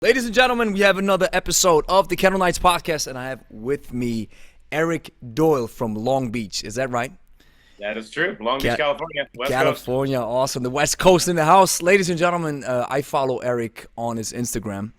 Ladies and gentlemen, we have another episode of the Kettle Nights podcast, and I have with me Eric Doyle from Long Beach. Is that right? That is true. Long Beach, California, West Coast. California, awesome. The West Coast in the house. Ladies and gentlemen, I follow Eric on his Instagram,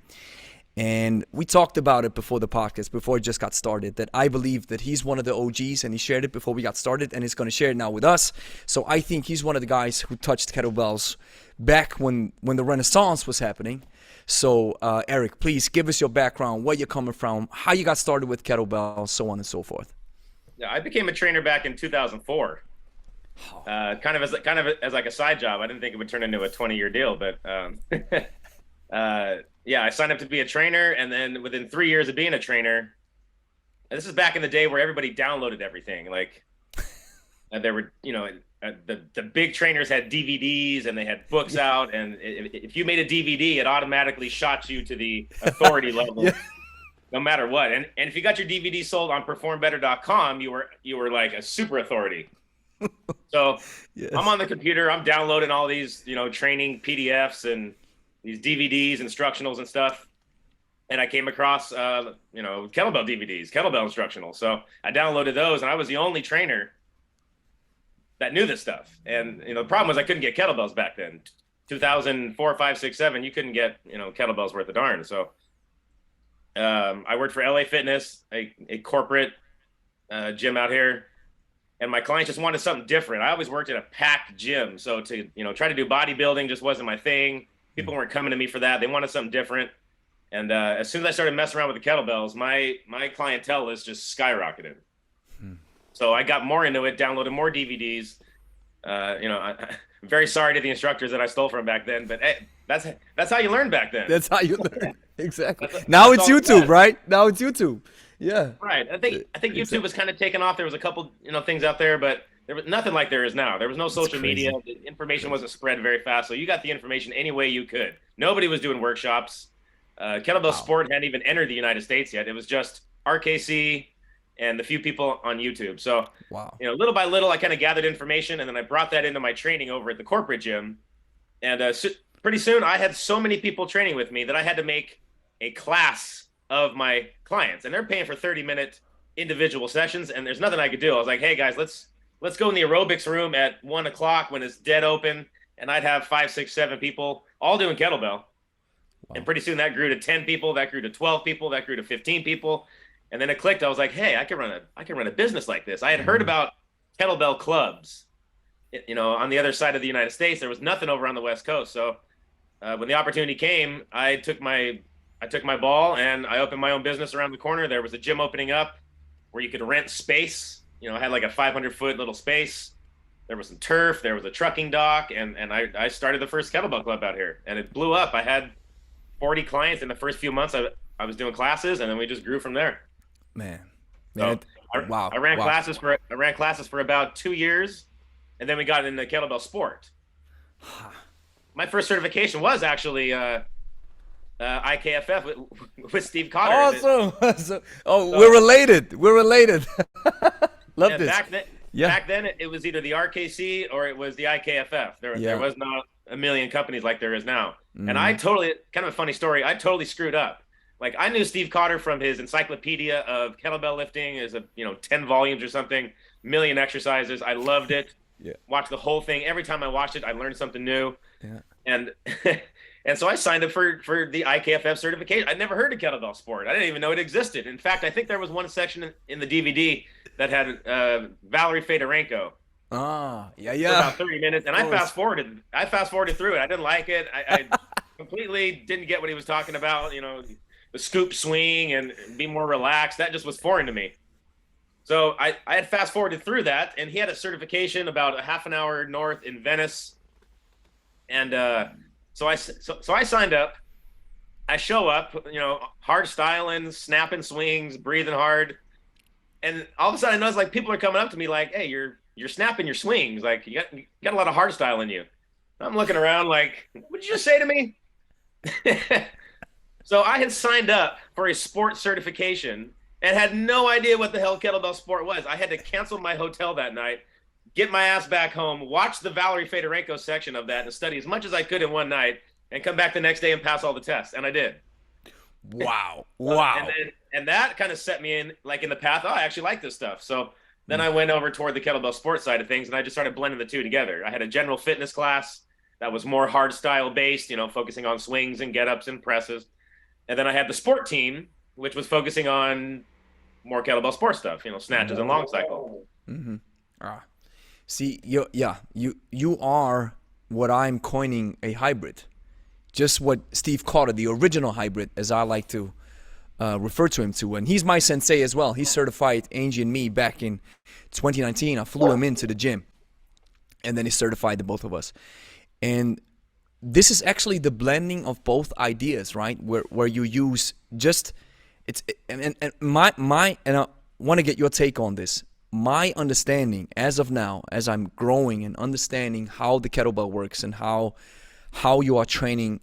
and we talked about it before the podcast, before it just got started, that I believe that he's one of the OGs, and he shared it before we got started, and he's going to share it now with us. So I think he's one of the guys who touched kettlebells back when the Renaissance was happening. So, Eric, please give us your background, where you're coming from, how you got started with kettlebells, so on and so forth. Yeah, I became a trainer back in 2004, kind of as like a side job. I didn't think it would turn into a 20-year deal, but yeah, I signed up to be a trainer, and then within 3 years of being a trainer, and this is back in the day where everybody downloaded everything. Like, there were, the big trainers had DVDs and they had books out, and if you made a DVD, it automatically shot you to the authority level, no matter what. And if you got your DVD sold on performbetter.com, you were like a super authority. So yes. I'm on the computer, I'm downloading all these, training PDFs and these DVDs, instructionals and stuff. And I came across, kettlebell DVDs, kettlebell instructionals. So I downloaded those, and I was the only trainer that knew this stuff. And the problem was I couldn't get kettlebells back then. 2004, 5, 6, 7, you couldn't get kettlebells worth a darn. So I worked for LA Fitness, a corporate gym out here, and my clients just wanted something different. I always worked at a packed gym, so to try to do bodybuilding just wasn't my thing. People weren't coming to me for that. They wanted something different. And as soon as I started messing around with the kettlebells, my clientele list just skyrocketed. So I got more into it, downloaded more DVDs. I'm very sorry to the instructors that I stole from back then, but hey, that's how you learned back then. That's how you learned. Exactly. Now it's YouTube, right? Now it's YouTube. Yeah. Right. I think YouTube was kind of taken off. There was a couple, things out there, but there was nothing like there is now. There was no social media. The information wasn't spread very fast, so you got the information any way you could. Nobody was doing workshops. Kettlebell sport hadn't even entered the United States yet. It was just RKC and the few people on YouTube. So, little by little, I kind of gathered information, and then I brought that into my training over at the corporate gym. And pretty soon, I had so many people training with me that I had to make a class of my clients, and they're paying for 30-minute individual sessions, and there's nothing I could do. I was like, hey guys, let's go in the aerobics room at 1 o'clock when it's dead open, and I'd have 5, 6, 7 people all doing kettlebell. And pretty soon that grew to 10 people, that grew to 12 people, that grew to 15 people. And then it clicked. I was like, hey, I can run a business like this. I had heard about kettlebell clubs, on the other side of the United States. There was nothing over on the West Coast. So when the opportunity came, I took my ball and I opened my own business around the corner. There was a gym opening up where you could rent space. I had like a 500-foot little space. There was some turf. There was a trucking dock. And I started the first kettlebell club out here. And it blew up. I had 40 clients in the first few months. I was doing classes, and then we just grew from there. Man. So I ran classes for about 2 years, and then we got into kettlebell sport. My first certification was actually IKFF with Steve Cotter. Awesome. We're related. Love this. Back then, it was either the RKC or it was the IKFF. There was not a million companies like there is now. And I totally, kind of a funny story, I totally screwed up. Like, I knew Steve Cotter from his encyclopedia of kettlebell lifting, is 10 volumes or something, million exercises. I loved it. Yeah. Watched the whole thing. Every time I watched it, I learned something new. Yeah. And and so I signed up for the IKFF certification. I'd never heard of kettlebell sport. I didn't even know it existed. In fact, I think there was one section in the DVD that had Valerie Fedorenko. Yeah. For about 30 minutes, and I fast forwarded through it. I didn't like it. I completely didn't get what he was talking about. The scoop swing and be more relaxed. That just was foreign to me. So I had fast forwarded through that, and he had a certification about a half an hour north in Venice. And so I signed up. I show up, hard styling, snapping swings, breathing hard. And all of a sudden I notice like people are coming up to me like, hey, you're snapping your swings. Like you got a lot of hard style in you. I'm looking around like, what did you just say to me? So I had signed up for a sports certification and had no idea what the hell kettlebell sport was. I had to cancel my hotel that night, get my ass back home, watch the Valerie Fedorenko section of that, and study as much as I could in one night, and come back the next day and pass all the tests. And I did. Wow. And Wow. that kind of set me in like in the path. Oh, I actually like this stuff. So then I went over toward the kettlebell sports side of things, and I just started blending the two together. I had a general fitness class that was more hard style based, focusing on swings and get ups and presses. And then I had the sport team, which was focusing on more kettlebell sport stuff, snatches and long cycle. Mm-hmm. Ah. See, you are what I'm coining a hybrid. Just what Steve Carter, the original hybrid, as I like to refer to him to. And he's my sensei as well. He certified Angie and me back in 2019. I flew him into the gym. And then he certified the both of us. And this is actually the blending of both ideas, right? Where you use just it's and my and I want to get your take on this. My understanding as of now, as I'm growing and understanding how the kettlebell works and how you are training,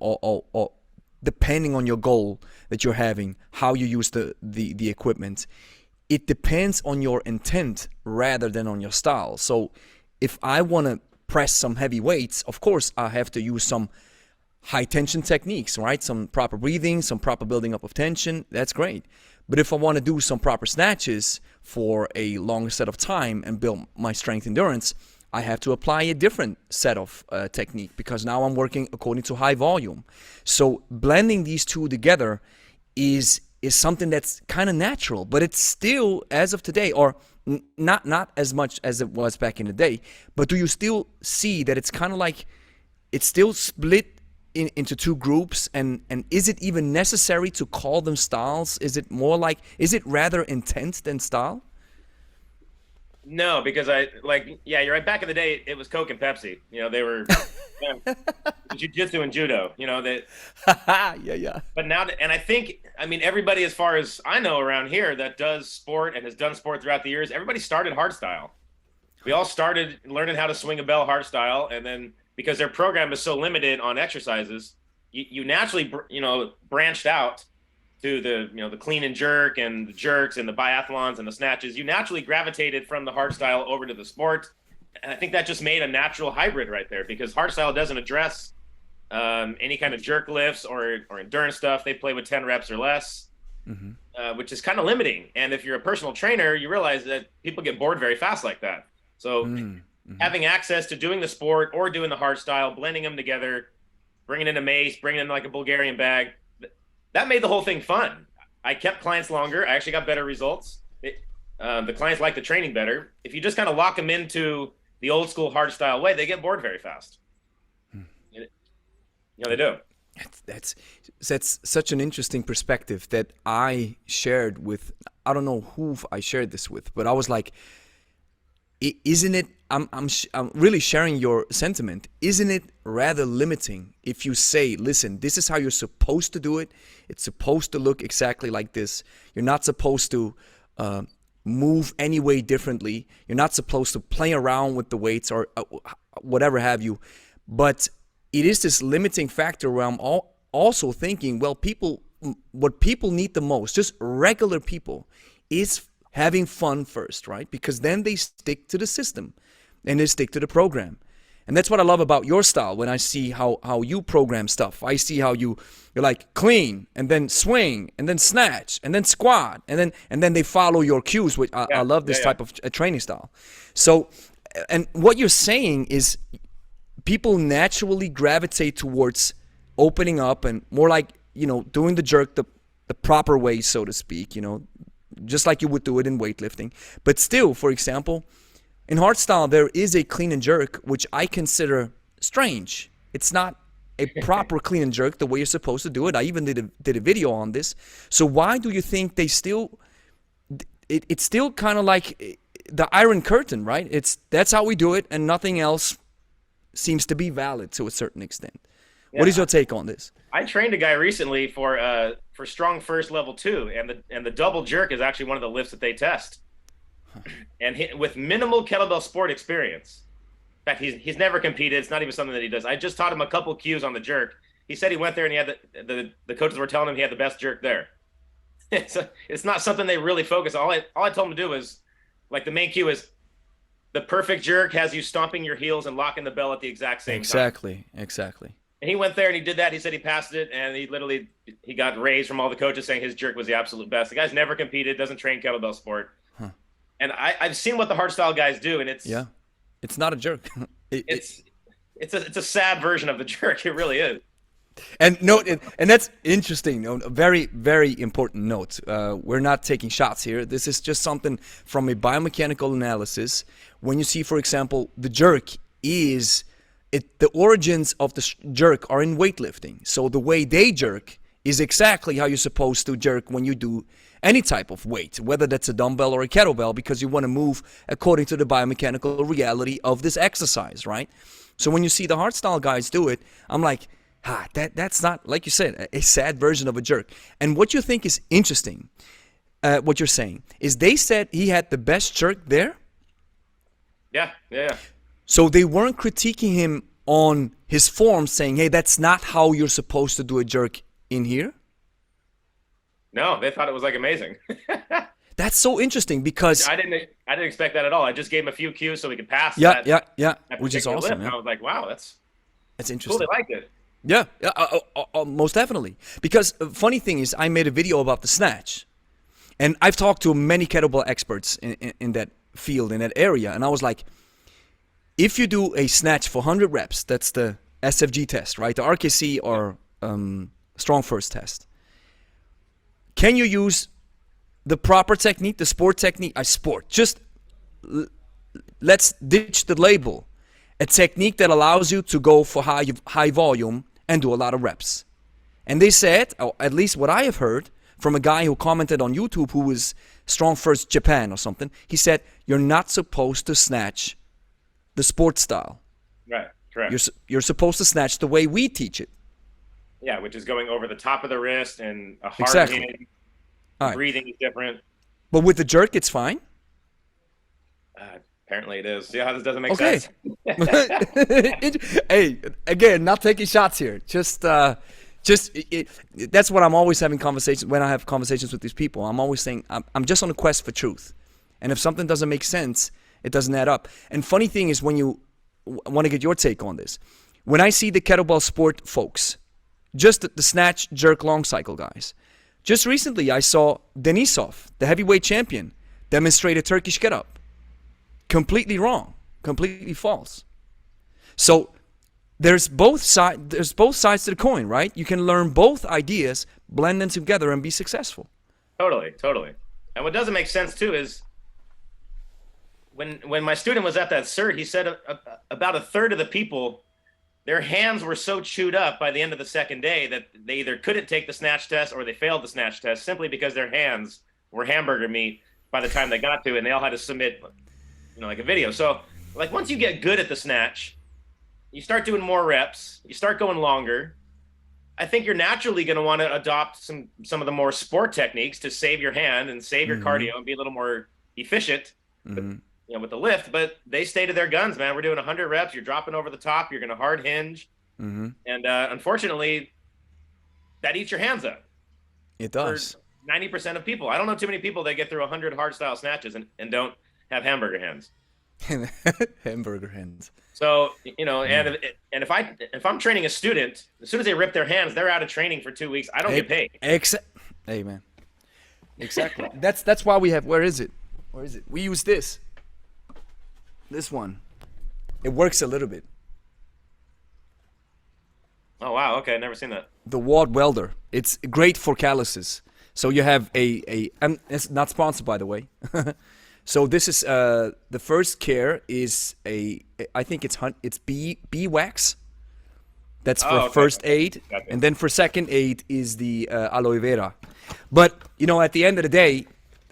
or depending on your goal that you're having, how you use the equipment, it depends on your intent rather than on your style. So if I want to press some heavy weights, of course I have to use some high tension techniques, right? Some proper breathing, some proper building up of tension. That's great. But if I want to do some proper snatches for a longer set of time and build my strength endurance, I have to apply a different set of technique, because now I'm working according to high volume. So blending these two together is something that's kind of natural, but it's still, as of today, or not as much as it was back in the day, but do you still see that it's kind of like it's still split into two groups, and is it even necessary to call them styles? Is it rather intent than style? No, because you're right. Back in the day, it was Coke and Pepsi. They were jiu-jitsu and judo. That. Yeah. But now, and I mean, everybody, as far as I know around here, that does sport and has done sport throughout the years, everybody started hardstyle. We all started learning how to swing a bell hardstyle, and then because their program is so limited on exercises, you naturally branched out to the clean and jerk and the jerks and the biathlons and the snatches. You naturally gravitated from the hardstyle over to the sport, and I think that just made a natural hybrid right there, because hardstyle doesn't address any kind of jerk lifts or endurance stuff. They play with 10 reps or less, which is kind of limiting. And if you're a personal trainer, you realize that people get bored very fast like that. So having access to doing the sport or doing the hardstyle, blending them together, bringing in a mace, bringing in like a Bulgarian bag, that made the whole thing fun. I kept clients longer. I actually got better results. The clients like the training better. If you just kind of lock them into the old school hardstyle way, they get bored very fast. They do. That's such an interesting perspective that I shared with, I don't know who I shared this with, but I was like, isn't it, I'm really sharing your sentiment. Isn't it rather limiting if you say, listen, this is how you're supposed to do it. It's supposed to look exactly like this. You're not supposed to move any way differently. You're not supposed to play around with the weights or whatever have you. But it is this limiting factor where I'm also thinking, well, what people need the most, just regular people, is having fun first, right? Because then they stick to the system and they stick to the program. And that's what I love about your style. When I see how you program stuff, I see how you're like clean and then swing and then snatch and then squat and then they follow your cues, which I love this type of training style. So, and what you're saying is people naturally gravitate towards opening up and more like, doing the jerk the proper way, so to speak, just like you would do it in weightlifting. But still, for example, in hardstyle, there is a clean and jerk, which I consider strange. It's not a proper clean and jerk the way you're supposed to do it. I even did a video on this. So why do you think they still, it's still kind of like the Iron Curtain, right? That's how we do it, and nothing else seems to be valid to a certain extent. Yeah. What is your take on this? I trained a guy recently for strong first level 2, and the double jerk is actually one of the lifts that they test. And with minimal kettlebell sport experience, in fact, he's never competed. It's not even something that he does. I just taught him a couple cues on the jerk. He said he went there and he had the coaches were telling him he had the best jerk there. It's not something they really focus on. All I told him to do is, like, the main cue is the perfect jerk has you stomping your heels and locking the bell at the exact same time. Exactly. And he went there and he did that. He said he passed it, and he got raised from all the coaches saying his jerk was the absolute best. The guy's never competed, doesn't train kettlebell sport. Huh. And I've seen what the hardstyle guys do, and it's not a jerk. It's a sad version of the jerk. It really is. And that's interesting. A very, very important note. We're not taking shots here. This is just something from a biomechanical analysis. When you see, for example, the jerk the origins of the jerk are in weightlifting. So the way they jerk is exactly how you're supposed to jerk when you do any type of weight, whether that's a dumbbell or a kettlebell, because you want to move according to the biomechanical reality of this exercise, right? So when you see the hardstyle guys do it, I'm like, that's not, like you said, a sad version of a jerk. And what you think is interesting, what you're saying, is they said he had the best jerk there? Yeah. So they weren't critiquing him on his form, saying, hey, that's not how you're supposed to do a jerk in here? No, they thought it was like amazing. That's so interesting because I didn't expect that at all. I just gave him a few cues so we could pass. Yeah, which is awesome. Yeah. I was like, wow, that's interesting. Cool, they liked it. Yeah, most definitely. Because funny thing is, I made a video about the snatch, and I've talked to many kettlebell experts in that field, in that area, and I was like, if you do a snatch for 100 reps, that's the SFG test, right? The RKC or Strong First test. Can you use the proper technique, the sport technique? Just let's ditch the label. A technique that allows you to go for high volume and do a lot of reps. And they said, or at least what I have heard from a guy who commented on YouTube who was Strong First Japan or something, he said, you're not supposed to snatch the sport style. Right, correct. You're supposed to snatch the way we teach it. Yeah, which is going over the top of the wrist and a hard hand. Right. Breathing is different. But with the jerk, it's fine? Apparently it is. See how this doesn't make sense? Hey, again, not taking shots here. That's what I'm always having conversations, when I have conversations with these people. I'm always saying, I'm just on a quest for truth. And if something doesn't make sense, it doesn't add up. And funny thing is, when you want to get your take on this, when I see the kettlebell sport folks, just the snatch, jerk, long cycle guys, just recently I saw Denisov, the heavyweight champion, demonstrate a Turkish get-up. Completely wrong, completely false. So there's both sides to the coin, right? You can learn both ideas, blend them together, and be successful. Totally. And what doesn't make sense too is when my student was at that cert, he said about a third of the people, their hands were so chewed up by the end of the second day that they either couldn't take the snatch test or they failed the snatch test simply because their hands were hamburger meat by the time they got to it, and they all had to submit, like a video. So like once you get good at the snatch, you start doing more reps, you start going longer. I think you're naturally going to want to adopt some of the more sport techniques to save your hand and save your cardio and be a little more efficient. With the lift, but they stay to their guns, man. We're doing 100 reps. You're dropping over the top. You're going to hard hinge. And unfortunately, that eats your hands up. It does. For 90% of people. I don't know too many people that get through 100 hard style snatches and don't have hamburger hands. Hamburger hands. So, and if I'm training a student, as soon as they rip their hands, they're out of training for 2 weeks. I don't get paid. Hey, man. Exactly. That's why we have, where is it? We use this one. It works a little bit. Oh wow, okay, never seen that. The Wad Welder. It's great for calluses. So you have it's not sponsored, by the way. So this is the first care is I think it's bee wax. That's for first aid. Gotcha. And then for second aid is the aloe vera. But at the end of the day,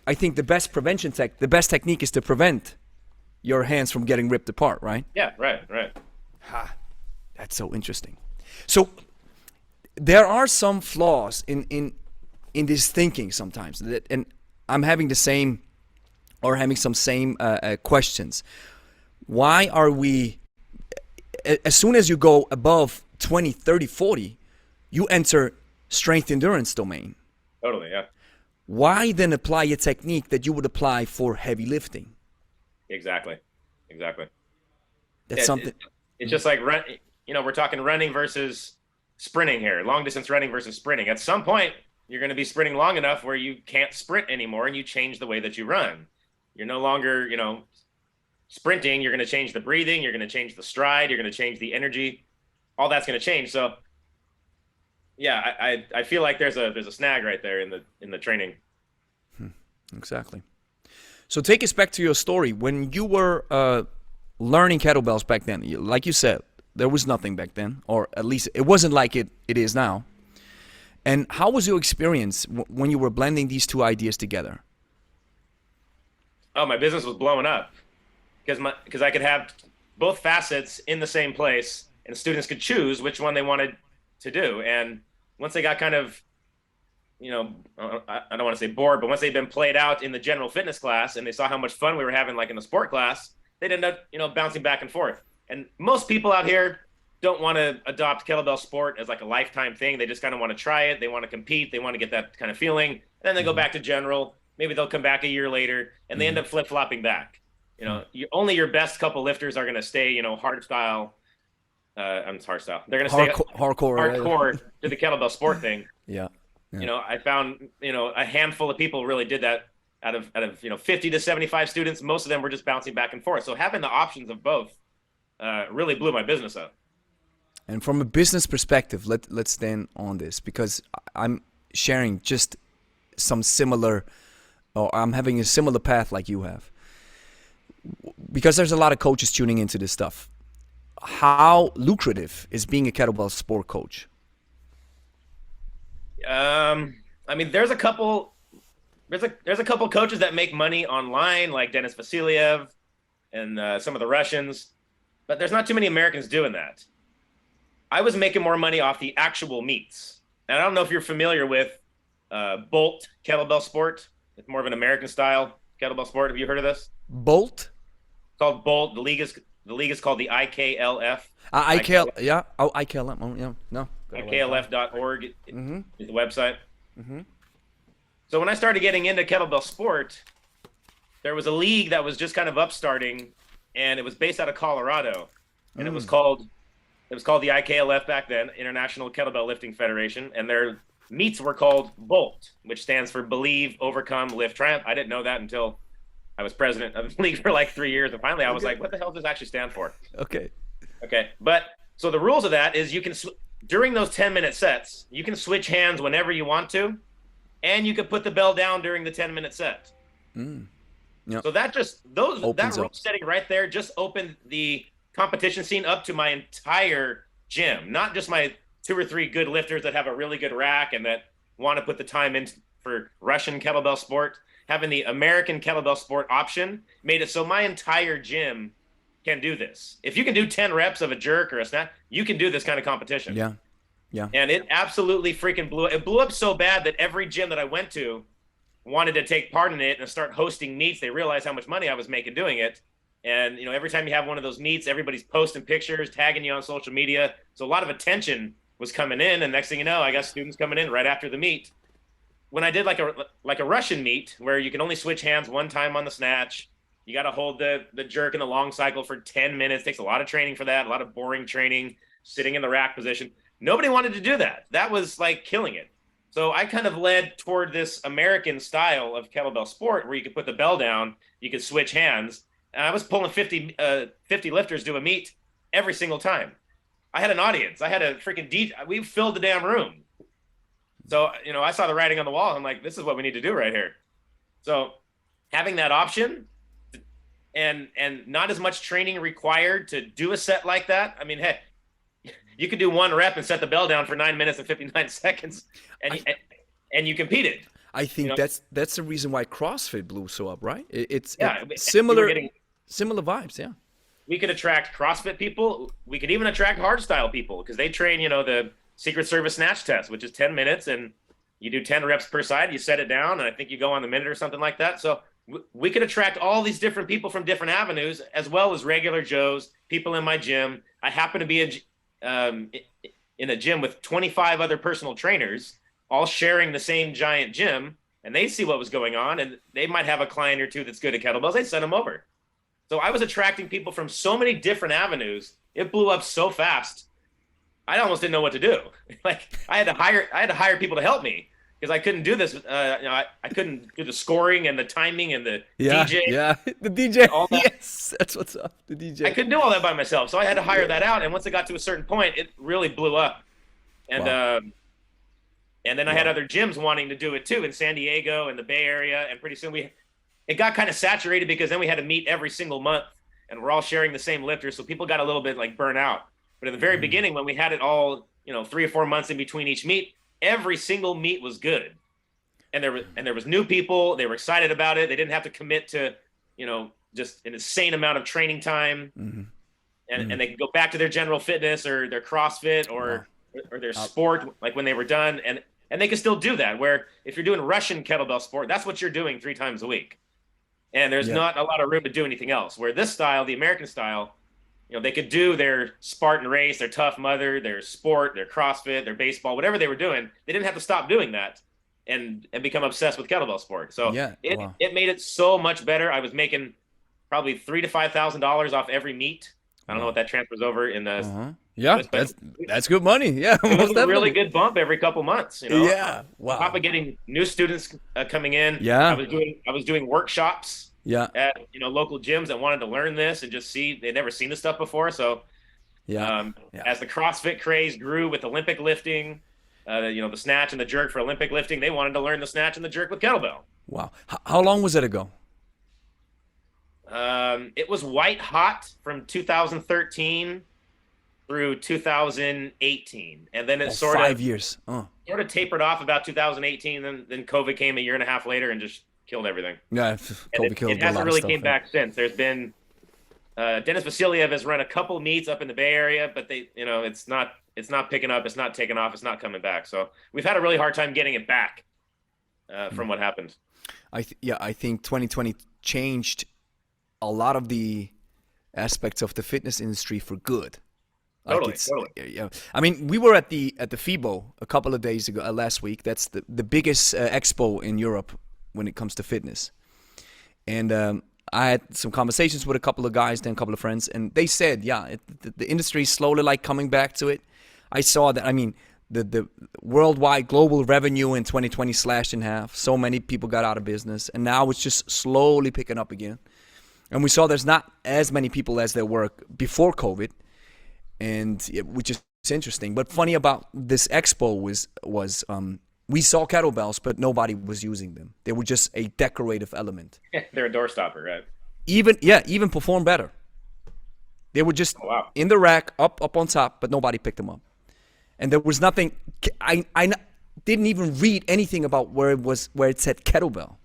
I think the best the best technique is to prevent your hands from getting ripped apart, right? Yeah, right. That's so interesting. So there are some flaws in this thinking sometimes, and I'm having some same questions. Why are we, as soon as you go above 20, 30, 40, you enter strength endurance domain. Totally, yeah. Why then apply a technique that you would apply for heavy lifting? Exactly. That's something. It's just like we're talking running versus sprinting here, long distance running versus sprinting. At some point, you're going to be sprinting long enough where you can't sprint anymore, and you change the way that you run. You're no longer, sprinting. You're going to change the breathing. You're going to change the stride. You're going to change the energy. All that's going to change. So, yeah, I feel like there's a snag right there in the training. Exactly. So take us back to your story when you were learning kettlebells back then. Like you said, there was nothing back then, or at least it wasn't like it is now. And how was your experience when you were blending these two ideas together? Oh, my business was blowing up because I could have both facets in the same place, and students could choose which one they wanted to do. And once they got kind of, I don't want to say bored, but once they'd been played out in the general fitness class and they saw how much fun we were having, like in the sport class, they'd end up, bouncing back and forth. And most people out here don't want to adopt kettlebell sport as like a lifetime thing. They just kind of want to try it. They want to compete. They want to get that kind of feeling. And then they go back to general. Maybe they'll come back a year later and they end up flip-flopping back. Only your best couple lifters are going to stay, hard style. Hard style. They're going to stay hardcore to the kettlebell sport thing. Yeah. I found, a handful of people really did that out of 50 to 75 students. Most of them were just bouncing back and forth. So having the options of both really blew my business up. And from a business perspective, let's stand on this, because I'm sharing just some similar, or I'm having a similar path like you have. Because there's a lot of coaches tuning into this stuff. How lucrative is being a kettlebell sport coach? There's a couple coaches that make money online, like Denis Vasiliev and some of the Russians, but there's not too many Americans doing that. I was making more money off the actual meets. And I don't know if you're familiar with Bolt Kettlebell Sport. It's more of an American style kettlebell sport. Have you heard of this? Bolt? It's called Bolt. The league is called the IKLF. Yeah. Oh, IKLF. Oh, yeah. No. IKLF.org is the website. Mm-hmm. So when I started getting into kettlebell sport, there was a league that was just kind of upstarting, and it was based out of Colorado, and it was called the IKLF back then, International Kettlebell Lifting Federation, and their meets were called BOLT, which stands for Believe, Overcome, Lift, Triumph. I didn't know that until I was president of the league for like 3 years, and finally I was like, what the hell does this actually stand for? Okay. But so the rules of that is you can during those 10-minute sets, you can switch hands whenever you want to, and you can put the bell down during the 10-minute set. Yep. So that rule setting right there just opened the competition scene up to my entire gym, not just my 2 or 3 good lifters that have a really good rack and that want to put the time in for Russian kettlebell sport. Having the American kettlebell sport option made it so my entire gym can do this. If you can do 10 reps of a jerk or a snatch, you can do this kind of competition. Yeah. And it absolutely freaking blew up so bad that every gym that I went to wanted to take part in it and start hosting meets. They realized how much money I was making doing it. And, every time you have one of those meets, everybody's posting pictures, tagging you on social media. So a lot of attention was coming in. And next thing you know, I got students coming in right after the meet. When I did like a Russian meet where you can only switch hands one time on the snatch, you got to hold the jerk in the long cycle for 10 minutes. Takes a lot of training for that, a lot of boring training, sitting in the rack position. Nobody wanted to do that. That was like killing it. So I kind of led toward this American style of kettlebell sport where you could put the bell down, you could switch hands. And I was pulling 50 lifters to a meet every single time. I had an audience. I had a freaking DJ. We filled the damn room. So, I saw the writing on the wall. I'm like, this is what we need to do right here. So having that option and not as much training required to do a set like that. I mean, hey, you could do 1 rep and set the bell down for 9 minutes and 59 seconds and you competed. I think that's the reason why CrossFit blew so up, right? It's similar vibes, yeah. We could attract CrossFit people. We could even attract hardstyle people because they train, the Secret Service snatch test, which is 10 minutes and you do 10 reps per side. You set it down and I think you go on the minute or something like that. So we could attract all these different people from different avenues as well as regular Joes, people in my gym. I happen to be in a gym with 25 other personal trainers, all sharing the same giant gym, and they see what was going on, and they might have a client or two that's good at kettlebells. They send them over. So I was attracting people from so many different avenues. It blew up so fast. I almost didn't know what to do. Like I had to hire people to help me because I couldn't do this. I couldn't do the scoring and the timing and the Yeah, DJ, yeah. The DJ. all that. Yes, that's what's up. The DJ. I couldn't do all that by myself, so I had to hire that out. And once it got to a certain point, it really blew up. And Wow. and then I had other gyms wanting to do it too in San Diego and the Bay Area. And pretty soon it got kind of saturated because then we had to meet every single month, and we're all sharing the same lifters, so people got a little bit like burnt out. But in the very beginning, when we had it all, 3 or 4 months in between each meet, every single meet was good. And there was new people. They were excited about it. They didn't have to commit to, just an insane amount of training time. Mm-hmm. And they could go back to their general fitness or their CrossFit or their sport, like when they were done. And they can still do that, where if you're doing Russian kettlebell sport, that's what you're doing 3 times a week. And there's not a lot of room to do anything else. Where this style, the American style, they could do their Spartan race, their Tough Mudder, their sport, their CrossFit, their baseball, whatever they were doing. They didn't have to stop doing that and become obsessed with kettlebell sport. So it made it so much better. I was making probably $3,000 to $5,000 off every meet. I don't know what that transfers over in the. Yeah, that's good money. Yeah, it was a really good bump every couple months. Yeah, wow. On top of getting new students coming in. Yeah, I was doing workshops. Yeah. At local gyms that wanted to learn this and just see, they'd never seen this stuff before. So as the CrossFit craze grew with Olympic lifting, the snatch and the jerk for Olympic lifting, they wanted to learn the snatch and the jerk with kettlebell. Wow. How long was it ago? It was white hot from 2013 through 2018, and then it sort of 5 years. Sort of tapered off about 2018. Then COVID came a year and a half later and just killed everything. Yeah, COVID killed. It hasn't really came back since. There's been Dennis Vasiliev has run a couple meets up in the Bay Area, but it's not picking up. It's not taking off. It's not coming back. So we've had a really hard time getting it back from what happened. I think 2020 changed a lot of the aspects of the fitness industry for good. Totally. Yeah. I mean, we were at the FIBO a couple of days ago, last week. That's the biggest expo in Europe when it comes to fitness. And I had some conversations with a couple of guys, then a couple of friends, and they said, the industry is slowly like coming back to it. I saw that. I mean, the worldwide global revenue in 2020 slashed in half. So many people got out of business, and now it's just slowly picking up again. And we saw there's not as many people as there were before COVID, which is interesting. But funny about this expo was we saw kettlebells, but nobody was using them. They were just a decorative element. They're a doorstopper, right? Even perform better. They were just in the rack, up on top, but nobody picked them up. And there was nothing. I didn't even read anything about where it said kettlebell.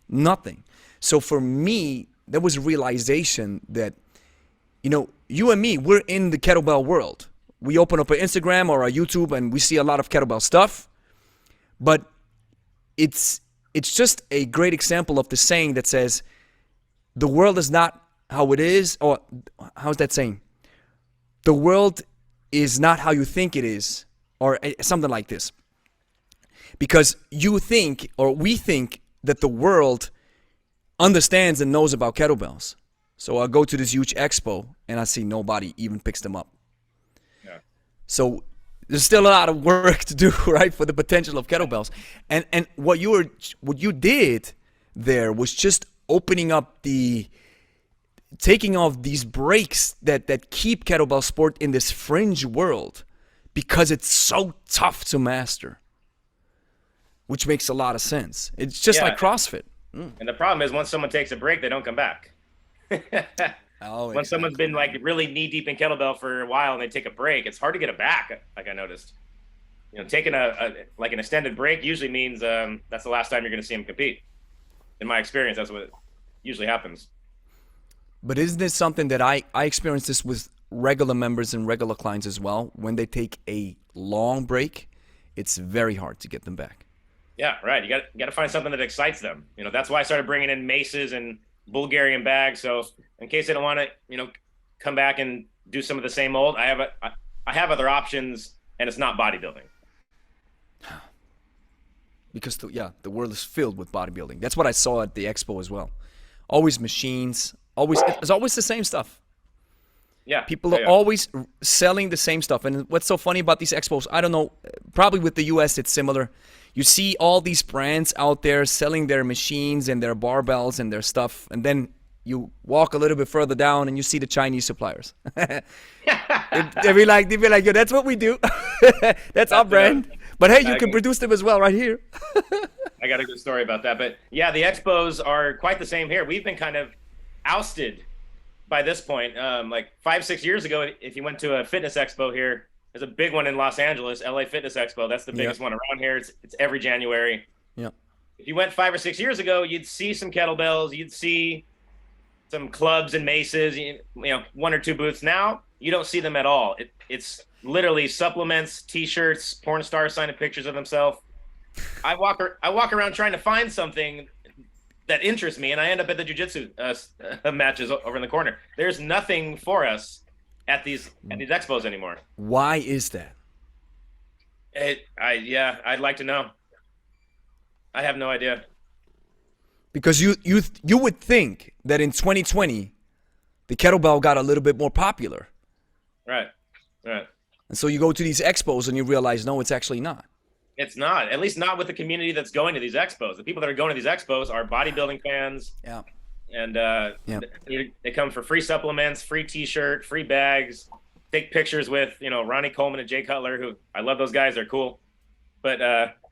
Nothing. So for me, there was a realization that, you and me, we're in the kettlebell world. We open up our Instagram or our YouTube and we see a lot of kettlebell stuff. But it's just a great example of the saying that says, the world is not how it is, or how's that saying? The world is not how you think it is, or something like this. Because you think, or we think, that the world understands and knows about kettlebells. So I go to this huge expo and I see nobody even picks them up. Yeah. So there's still a lot of work to do, right, for the potential of kettlebells. And what you did there was just opening up taking off these breaks that keep kettlebell sport in this fringe world because it's so tough to master, which makes a lot of sense. It's just like CrossFit. And the problem is, once someone takes a break, they don't come back. When someone's been like really knee deep in kettlebell for a while and they take a break, it's hard to get it back. Like I noticed, taking an extended break usually means that's the last time you're going to see them compete. In my experience, that's what usually happens. But isn't this something that I experience this with regular members and regular clients as well? When they take a long break, it's very hard to get them back. Yeah, right. You got to find something that excites them. That's why I started bringing in maces and Bulgarian bags. So in case they don't want to, come back and do some of the same old, I have other options, and it's not bodybuilding. Because the world is filled with bodybuilding. That's what I saw at the expo as well. Always machines. It's always the same stuff. Yeah. People are always selling the same stuff. And what's so funny about these expos, I don't know, probably with the US it's similar. You see all these brands out there selling their machines and their barbells and their stuff, and then you walk a little bit further down and you see the Chinese suppliers. They'd be like, yo, that's what we do. That's our brand. But hey, you can produce them as well right here. I got a good story about that. But yeah, the Expos are quite the same here. We've been kind of ousted by this point. Like 5-6 years ago, if you went to a fitness expo here, there's a big one in Los Angeles, LA Fitness Expo. That's the biggest one around here. It's every January. Yeah. If you went 5 or 6 years ago, you'd see some kettlebells, you'd see some clubs and maces, you know, 1 or 2 booths. Now you don't see them at all. It's literally supplements, T-shirts, porn stars signing pictures of themselves. I walk around trying to find something that interests me, and I end up at the jiu-jitsu matches over in the corner. There's nothing for us at these expos anymore. Why is that? I'd like to know. I have no idea. Because you would think that in 2020, the kettlebell got a little bit more popular. Right. And so you go to these expos and you realize, no, it's actually not. It's not. At least not with the community that's going to these expos. The people that are going to these expos are bodybuilding fans. Yeah. And they come for free supplements, free T-shirt, free bags, take pictures with, you know, Ronnie Coleman and Jay Cutler, who I love those guys. They're cool. But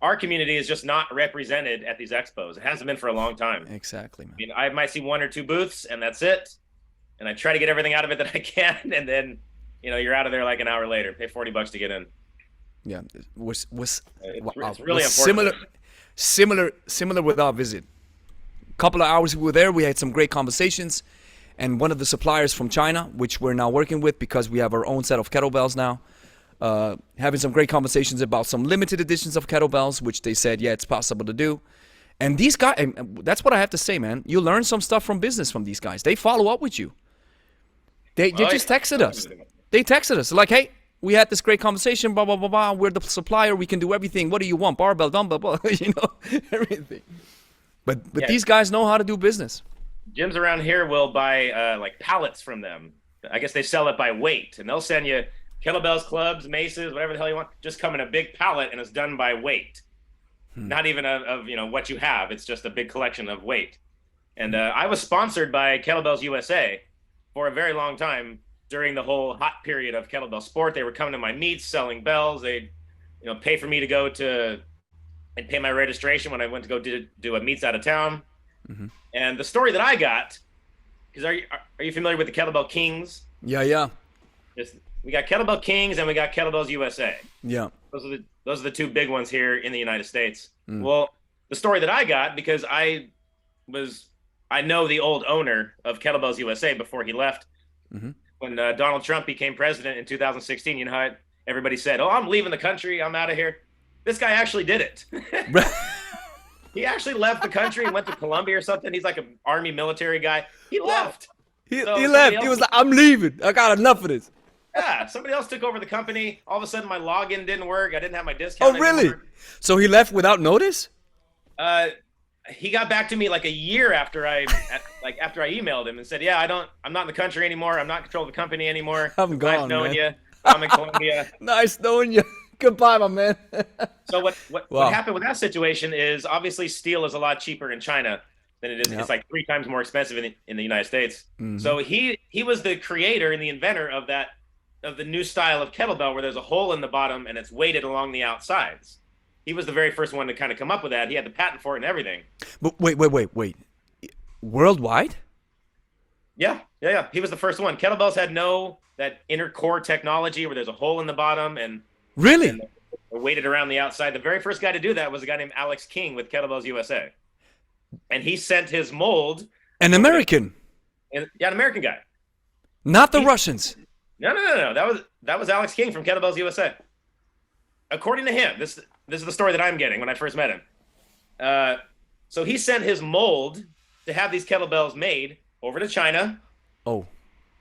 our community is just not represented at these expos. It hasn't been for a long time. Exactly, man. I mean, I might see 1 or 2 booths, and that's it. And I try to get everything out of it that I can, and then, you know, you're out of there like an hour later. Pay $40 to get in. Yeah, was it's really important. Similar with our visit. A couple of hours we were there, we had some great conversations, and one of the suppliers from China, which we're now working with because we have our own set of kettlebells now, having some great conversations about some limited editions of kettlebells, which they said, yeah, it's possible to do. And these guys, and that's what I have to say, man. You learn some stuff from business from these guys. They follow up with you. They just texted us. They texted us like, hey, we had this great conversation, blah, blah, blah, blah. We're the supplier. We can do everything. What do you want? Barbell, dumbbell, blah, you know, everything. But these guys know how to do business. Gyms around here will buy like pallets from them. I guess they sell it by weight, and they'll send you kettlebells, clubs, maces, whatever the hell you want. Just come in a big pallet, and it's done by weight. Not even of you know what you have. It's just a big collection of weight. And I was sponsored by Kettlebells USA for a very long time. During the whole hot period of kettlebell sport, they were coming to my meets, selling bells. They'd, you know, pay for me to go to and pay my registration when I went to go do a meets out of town. Mm-hmm. And the story that I got, because are you familiar with the Kettlebell Kings? Yeah. We got Kettlebell Kings and we got Kettlebells USA. Yeah. Those are the 2 big ones here in the United States. Well, the story that I got, because I know the old owner of Kettlebells USA before he left. Mm-hmm. When Donald Trump became president in 2016, you know how everybody said, oh, I'm leaving the country, I'm out of here. This guy actually did it. He actually left the country and went to Colombia or something. He's like an army military guy. He left. He left. He was like, I'm leaving. I got enough of this. Yeah, somebody else took over the company. All of a sudden, my login didn't work. I didn't have my discount anymore. Really? So he left without notice? He got back to me like a year after I emailed him and said, yeah, I'm not in the country anymore. I'm not in control of the company anymore. I'm gone, nice knowing man. you. I'm in Colombia. Nice knowing you. Goodbye, my man. So what happened with that situation is obviously steel is a lot cheaper in China than it is. Yep. It's like 3 times more expensive in the United States. Mm-hmm. So he was the creator and the inventor of the new style of kettlebell where there's a hole in the bottom and it's weighted along the outsides. He was the very first one to kind of come up with that. He had the patent for it and everything. But wait. Worldwide? Yeah. He was the first one. Kettlebells had that inner core technology where there's a hole in the bottom and really weighted around the outside. The very first guy to do that was a guy named Alex King with Kettlebells USA. And he sent his mold. An American? An American guy. Not the Russians? No. That was Alex King from Kettlebells USA. According to him, this is the story that I'm getting when I first met him. So he sent his mold to have these kettlebells made over to China. Oh.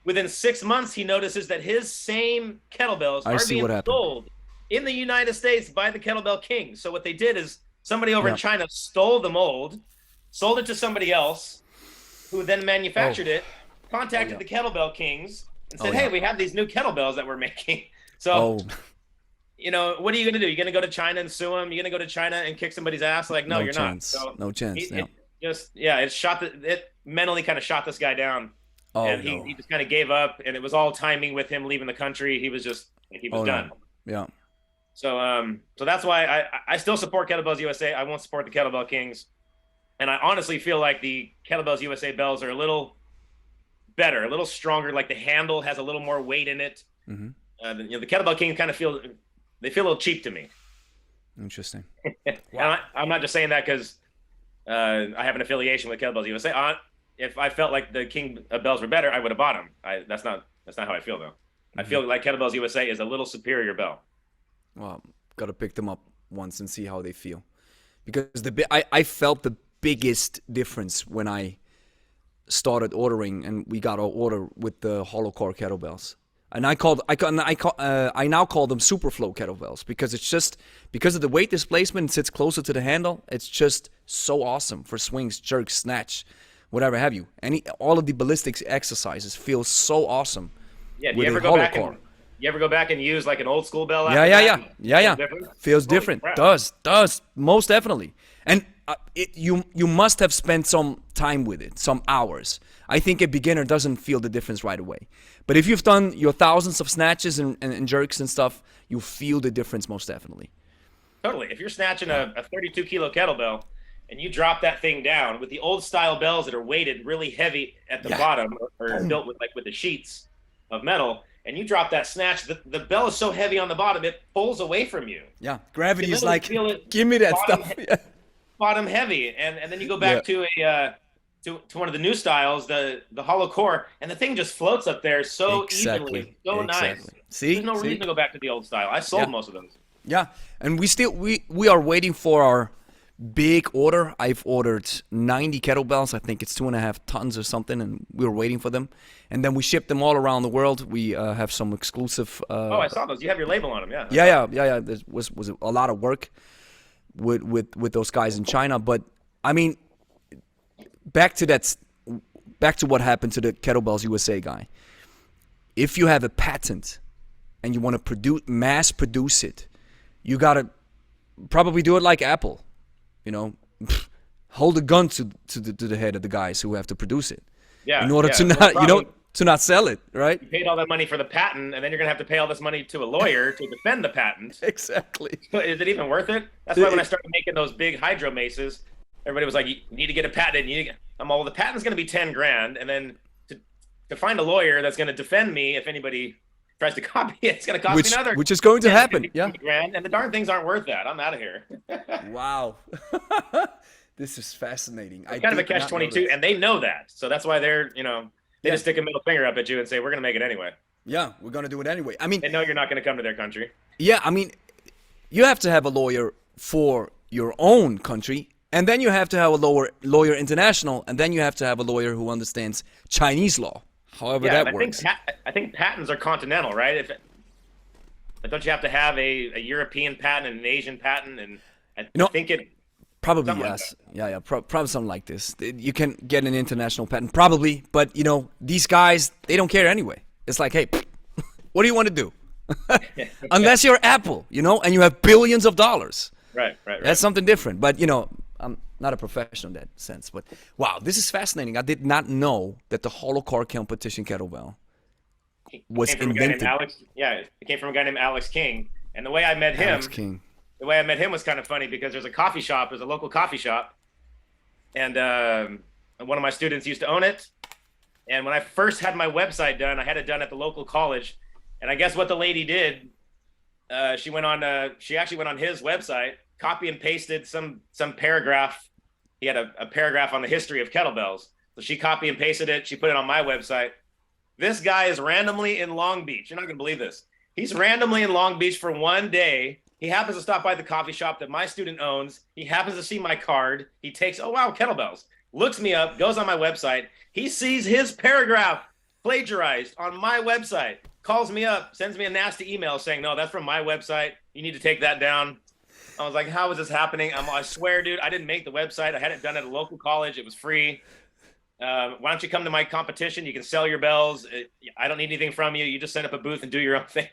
Within 6 months, he notices that his same kettlebells are being sold in the United States by the Kettlebell Kings. So what they did is somebody over in China stole the mold, sold it to somebody else, who then manufactured it, contacted the Kettlebell Kings, and said, Oh, "Hey, yeah. we have these new kettlebells that we're making. So, Oh, what are you going to do? You're going to go to China and sue them? You're going to go to China and kick somebody's ass? Like, no, no you're not." chance. So No chance. Yeah. it mentally kind of shot this guy down, Oh and he no. he just kind of gave up, and it was all timing with him leaving the country. He was Oh done. no. Yeah. So that's why I still support Kettlebells USA. I won't support the Kettlebell Kings, and I honestly feel like the Kettlebells USA bells are a little better, a little stronger. Like the handle has a little more weight in it. Mm-hmm. The Kettlebell Kings kind of feel a little cheap to me. Interesting. Wow. I'm not just saying that because I have an affiliation with Kettlebells USA. If I felt like the King bells were better, I would have bought them. That's not how I feel though. Mm-hmm. I feel like Kettlebells USA is a little superior bell. Well, gotta pick them up once and see how they feel, because I felt the biggest difference when I started ordering, and we got our order with the hollow core kettlebells. And I now call them Superflow kettlebells, because it's just because of the weight displacement, it sits closer to the handle. It's just so awesome for swings, jerks, snatch, whatever have you. All of the ballistics exercises feel so awesome. Yeah, do you ever go back and use like an old school bell? Yeah. Feels different. Does most definitely. And you must have spent some time with it, some hours. I think a beginner doesn't feel the difference right away. But if you've done your thousands of snatches and jerks and stuff, you feel the difference most definitely. Totally. If you're snatching a 32 kilo kettlebell and you drop that thing down with the old style bells that are weighted really heavy at the bottom or built with the sheets of metal, and you drop that snatch, the bell is so heavy on the bottom, it pulls away from you. Yeah, gravity is like, give me that stuff. Bottom heavy, and then you go back to one of the new styles, the hollow core, and the thing just floats up there so evenly, so nice. See, there's no reason to go back to the old style. I sold most of those. Yeah, and we are waiting for our big order. I've ordered 90 kettlebells. I think it's 2.5 tons or something, and we were waiting for them. And then we ship them all around the world. We have some exclusive. I saw those. You have your label on them, yeah. Yeah. There was a lot of work with those guys in China, but I mean, back to what happened to the Kettlebells USA guy. If you have a patent and you want to mass produce it, you gotta probably do it like Apple. Hold a gun to the head of the guys who have to produce it. Yeah. In order to not sell it, right? You paid all that money for the patent, and then you're gonna have to pay all this money to a lawyer to defend the patent. Exactly. So is it even worth it? That's why when I started making those big hydro maces, everybody was like, "You need to get a patent." The patent's gonna be $10,000, and then to find a lawyer that's gonna defend me if anybody tries to copy it, it's gonna cost me another. Which is going to happen. Yeah. $10,000, and the darn things aren't worth that. I'm out of here. Wow. This is fascinating. It's kind of a catch-22, and they know that. So that's why they're, they just stick a middle finger up at you and say, "We're going to make it anyway." Yeah, we're going to do it anyway. I mean, they know you're not going to come to their country. Yeah, I mean, you have to have a lawyer for your own country, and then you have to have a lawyer international, and then you have to have a lawyer who understands Chinese law, however that works. I think patents are continental, right? But don't you have to have a European patent and an Asian patent? And I think it... Probably, yes. Like probably something like this. You can get an international patent, probably, but, these guys, they don't care anyway. It's like, hey, what do you want to do? Unless you're Apple, and you have billions of dollars. Right. That's something different. But, I'm not a professional in that sense. But, wow, this is fascinating. I did not know that the hollow core competition kettlebell was invented. It came from a guy named Alex King. And the way I met him... The way I met him was kind of funny because there's a local coffee shop, and one of my students used to own it. And when I first had my website done, I had it done at the local college. And I guess what the lady did, she actually went on his website, copy and pasted some paragraph. He had a paragraph on the history of kettlebells. So she copy and pasted it. She put it on my website. This guy is randomly in Long Beach. You're not going to believe this. He's randomly in Long Beach for one day. He happens to stop by the coffee shop that my student owns. He happens to see my card. He takes, oh, wow, kettlebells. Looks me up, goes on my website. He sees his paragraph plagiarized on my website, calls me up, sends me a nasty email saying, "No, that's from my website. You need to take that down." I was like, how is this happening? I swear, dude, I didn't make the website. I had it done at a local college. It was free. why don't you come to my competition? You can sell your bells. I don't need anything from you. You just set up a booth and do your own thing.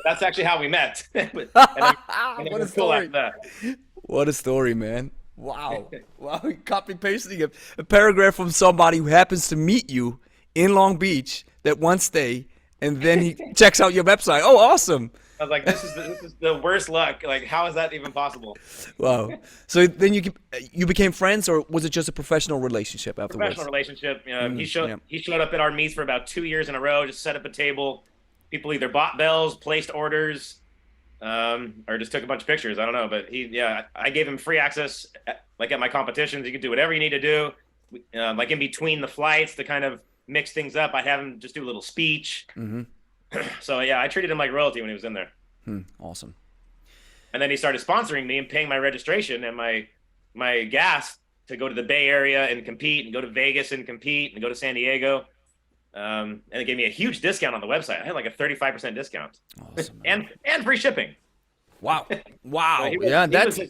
That's actually how we met. and then What it a was cool story. after that. What a story, man. Wow. Wow. Copy pasting a paragraph from somebody who happens to meet you in Long Beach that one day, and then he checks out your website. Oh, awesome. I was like, this is the worst luck. Like, how is that even possible? Wow. So then you became friends, or was it just a professional relationship afterwards? Professional relationship. He yeah. showed up at our meets for about 2 years in a row, just set up a table. People either bought bells, placed orders, or just took a bunch of pictures. I don't know, but I gave him free access, like at my competitions. You could do whatever you need to do, like in between the flights to kind of mix things up. I'd have him just do a little speech. Mm-hmm. So yeah, I treated him like royalty when he was in there. Awesome. And then he started sponsoring me and paying my registration and my gas to go to the Bay Area and compete, and go to Vegas and compete, and go to San Diego. And it gave me a huge discount on the website. I had like a 35% discount. Awesome. and free shipping. Wow. Wow. So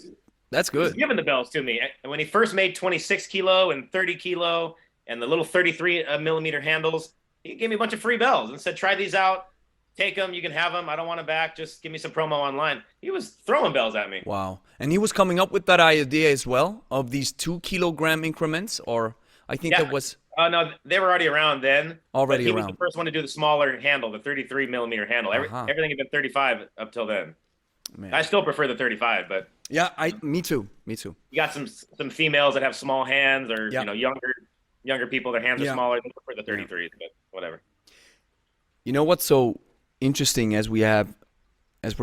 that's good. He was giving the bells to me. And when he first made 26 kilo and 30 kilo and the little 33 millimeter handles, he gave me a bunch of free bells and said, try these out. Take them. You can have them. I don't want them back. Just give me some promo online. He was throwing bells at me. Wow. And he was coming up with that idea as well of these 2 kilogram increments, or I think that was. No, they were already around then. Already he around. was the first one to do the smaller handle, the 33 millimeter handle. Everything had been 35 up till then. Man. I still prefer the 35, but yeah, me too. You got some females that have small hands, or younger people, their hands are smaller. They prefer the 33, but whatever. You know what's so interesting as we're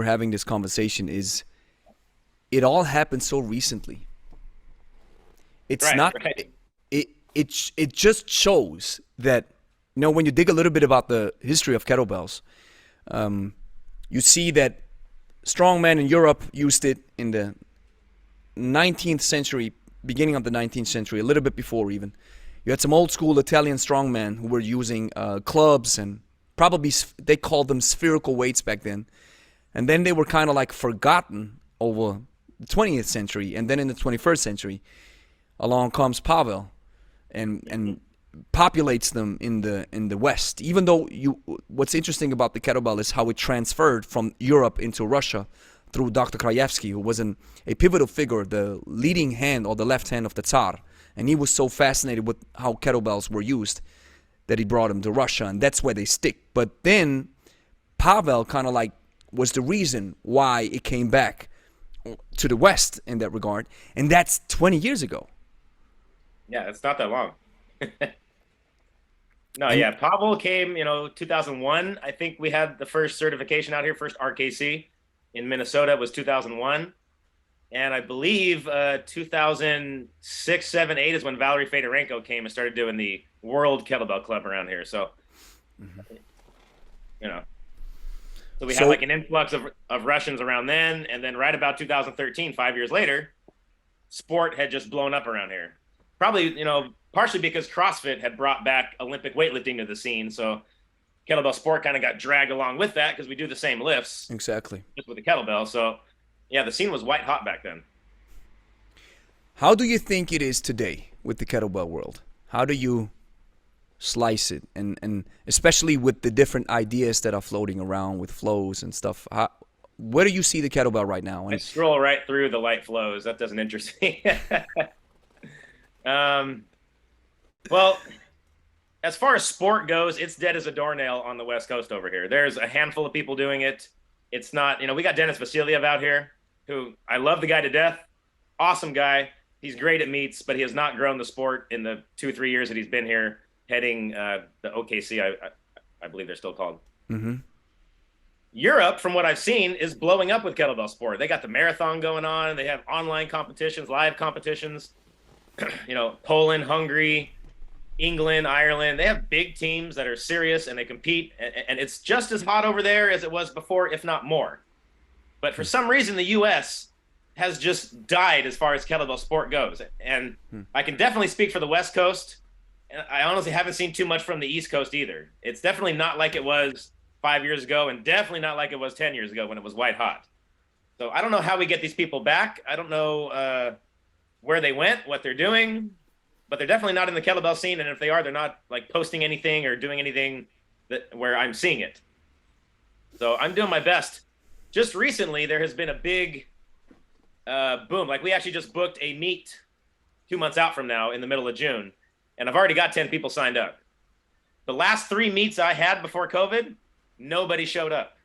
having this conversation is it all happened so recently. It's not. Right. It just shows that, when you dig a little bit about the history of kettlebells, you see that strongmen in Europe used it in the 19th century, beginning of the 19th century, a little bit before even. You had some old school Italian strongmen who were using clubs, and probably they called them spherical weights back then. And then they were kind of like forgotten over the 20th century. And then in the 21st century, along comes Pavel and populates them in the West. Even though what's interesting about the kettlebell is how it transferred from Europe into Russia through Dr. Krajewski, who was a pivotal figure, the leading hand or the left hand of the Tsar. And he was so fascinated with how kettlebells were used that he brought them to Russia, and that's where they stick. But then Pavel kind of like was the reason why it came back to the West in that regard, and that's 20 years ago. Yeah, it's not that long. Pavel came, 2001. I think we had the first certification out here, first RKC in Minnesota was 2001. And I believe 2006, 7, 8 is when Valerie Fedorenko came and started doing the World Kettlebell Club around here. So, so we had like an influx of Russians around then. And then right about 2013, 5 years later, sport had just blown up around here. Probably, partially because CrossFit had brought back Olympic weightlifting to the scene. So kettlebell sport kind of got dragged along with that because we do the same lifts. Exactly. Just with the kettlebell. So, yeah, the scene was white hot back then. How do you think it is today with the kettlebell world? How do you slice it? And especially with the different ideas that are floating around with flows and stuff. Where do you see the kettlebell right now? I scroll right through the light flows. That doesn't interest me. Well, as far as sport goes, it's dead as a doornail on the West Coast over here. There's a handful of people doing it. It's not, we got Dennis Vasiliev out here, who I love the guy to death. Awesome guy. He's great at meets, but he has not grown the sport in the 2-3 years that he's been here heading the OKC, I believe they're still called. Mm-hmm. Europe, from what I've seen, is blowing up with kettlebell sport. They got the marathon going on. They have online competitions, live competitions. Poland, Hungary, England, Ireland. They have big teams that are serious and they compete. And it's just as hot over there as it was before, if not more. But for some reason, the U.S. has just died as far as kettlebell sport goes. And I can definitely speak for the West Coast. And I honestly haven't seen too much from the East Coast either. It's definitely not like it was 5 years ago, and definitely not like it was 10 years ago when it was white hot. So I don't know how we get these people back. I don't know where they went, what they're doing. but they're definitely not in the kettlebell scene. And if they are, they're not like posting anything or doing anything where I'm seeing it. So I'm doing my best. Just recently, there has been a big boom. Like we actually just booked a meet 2 months out from now in the middle of June, and I've already got 10 people signed up. The last 3 meets I had before COVID, nobody showed up.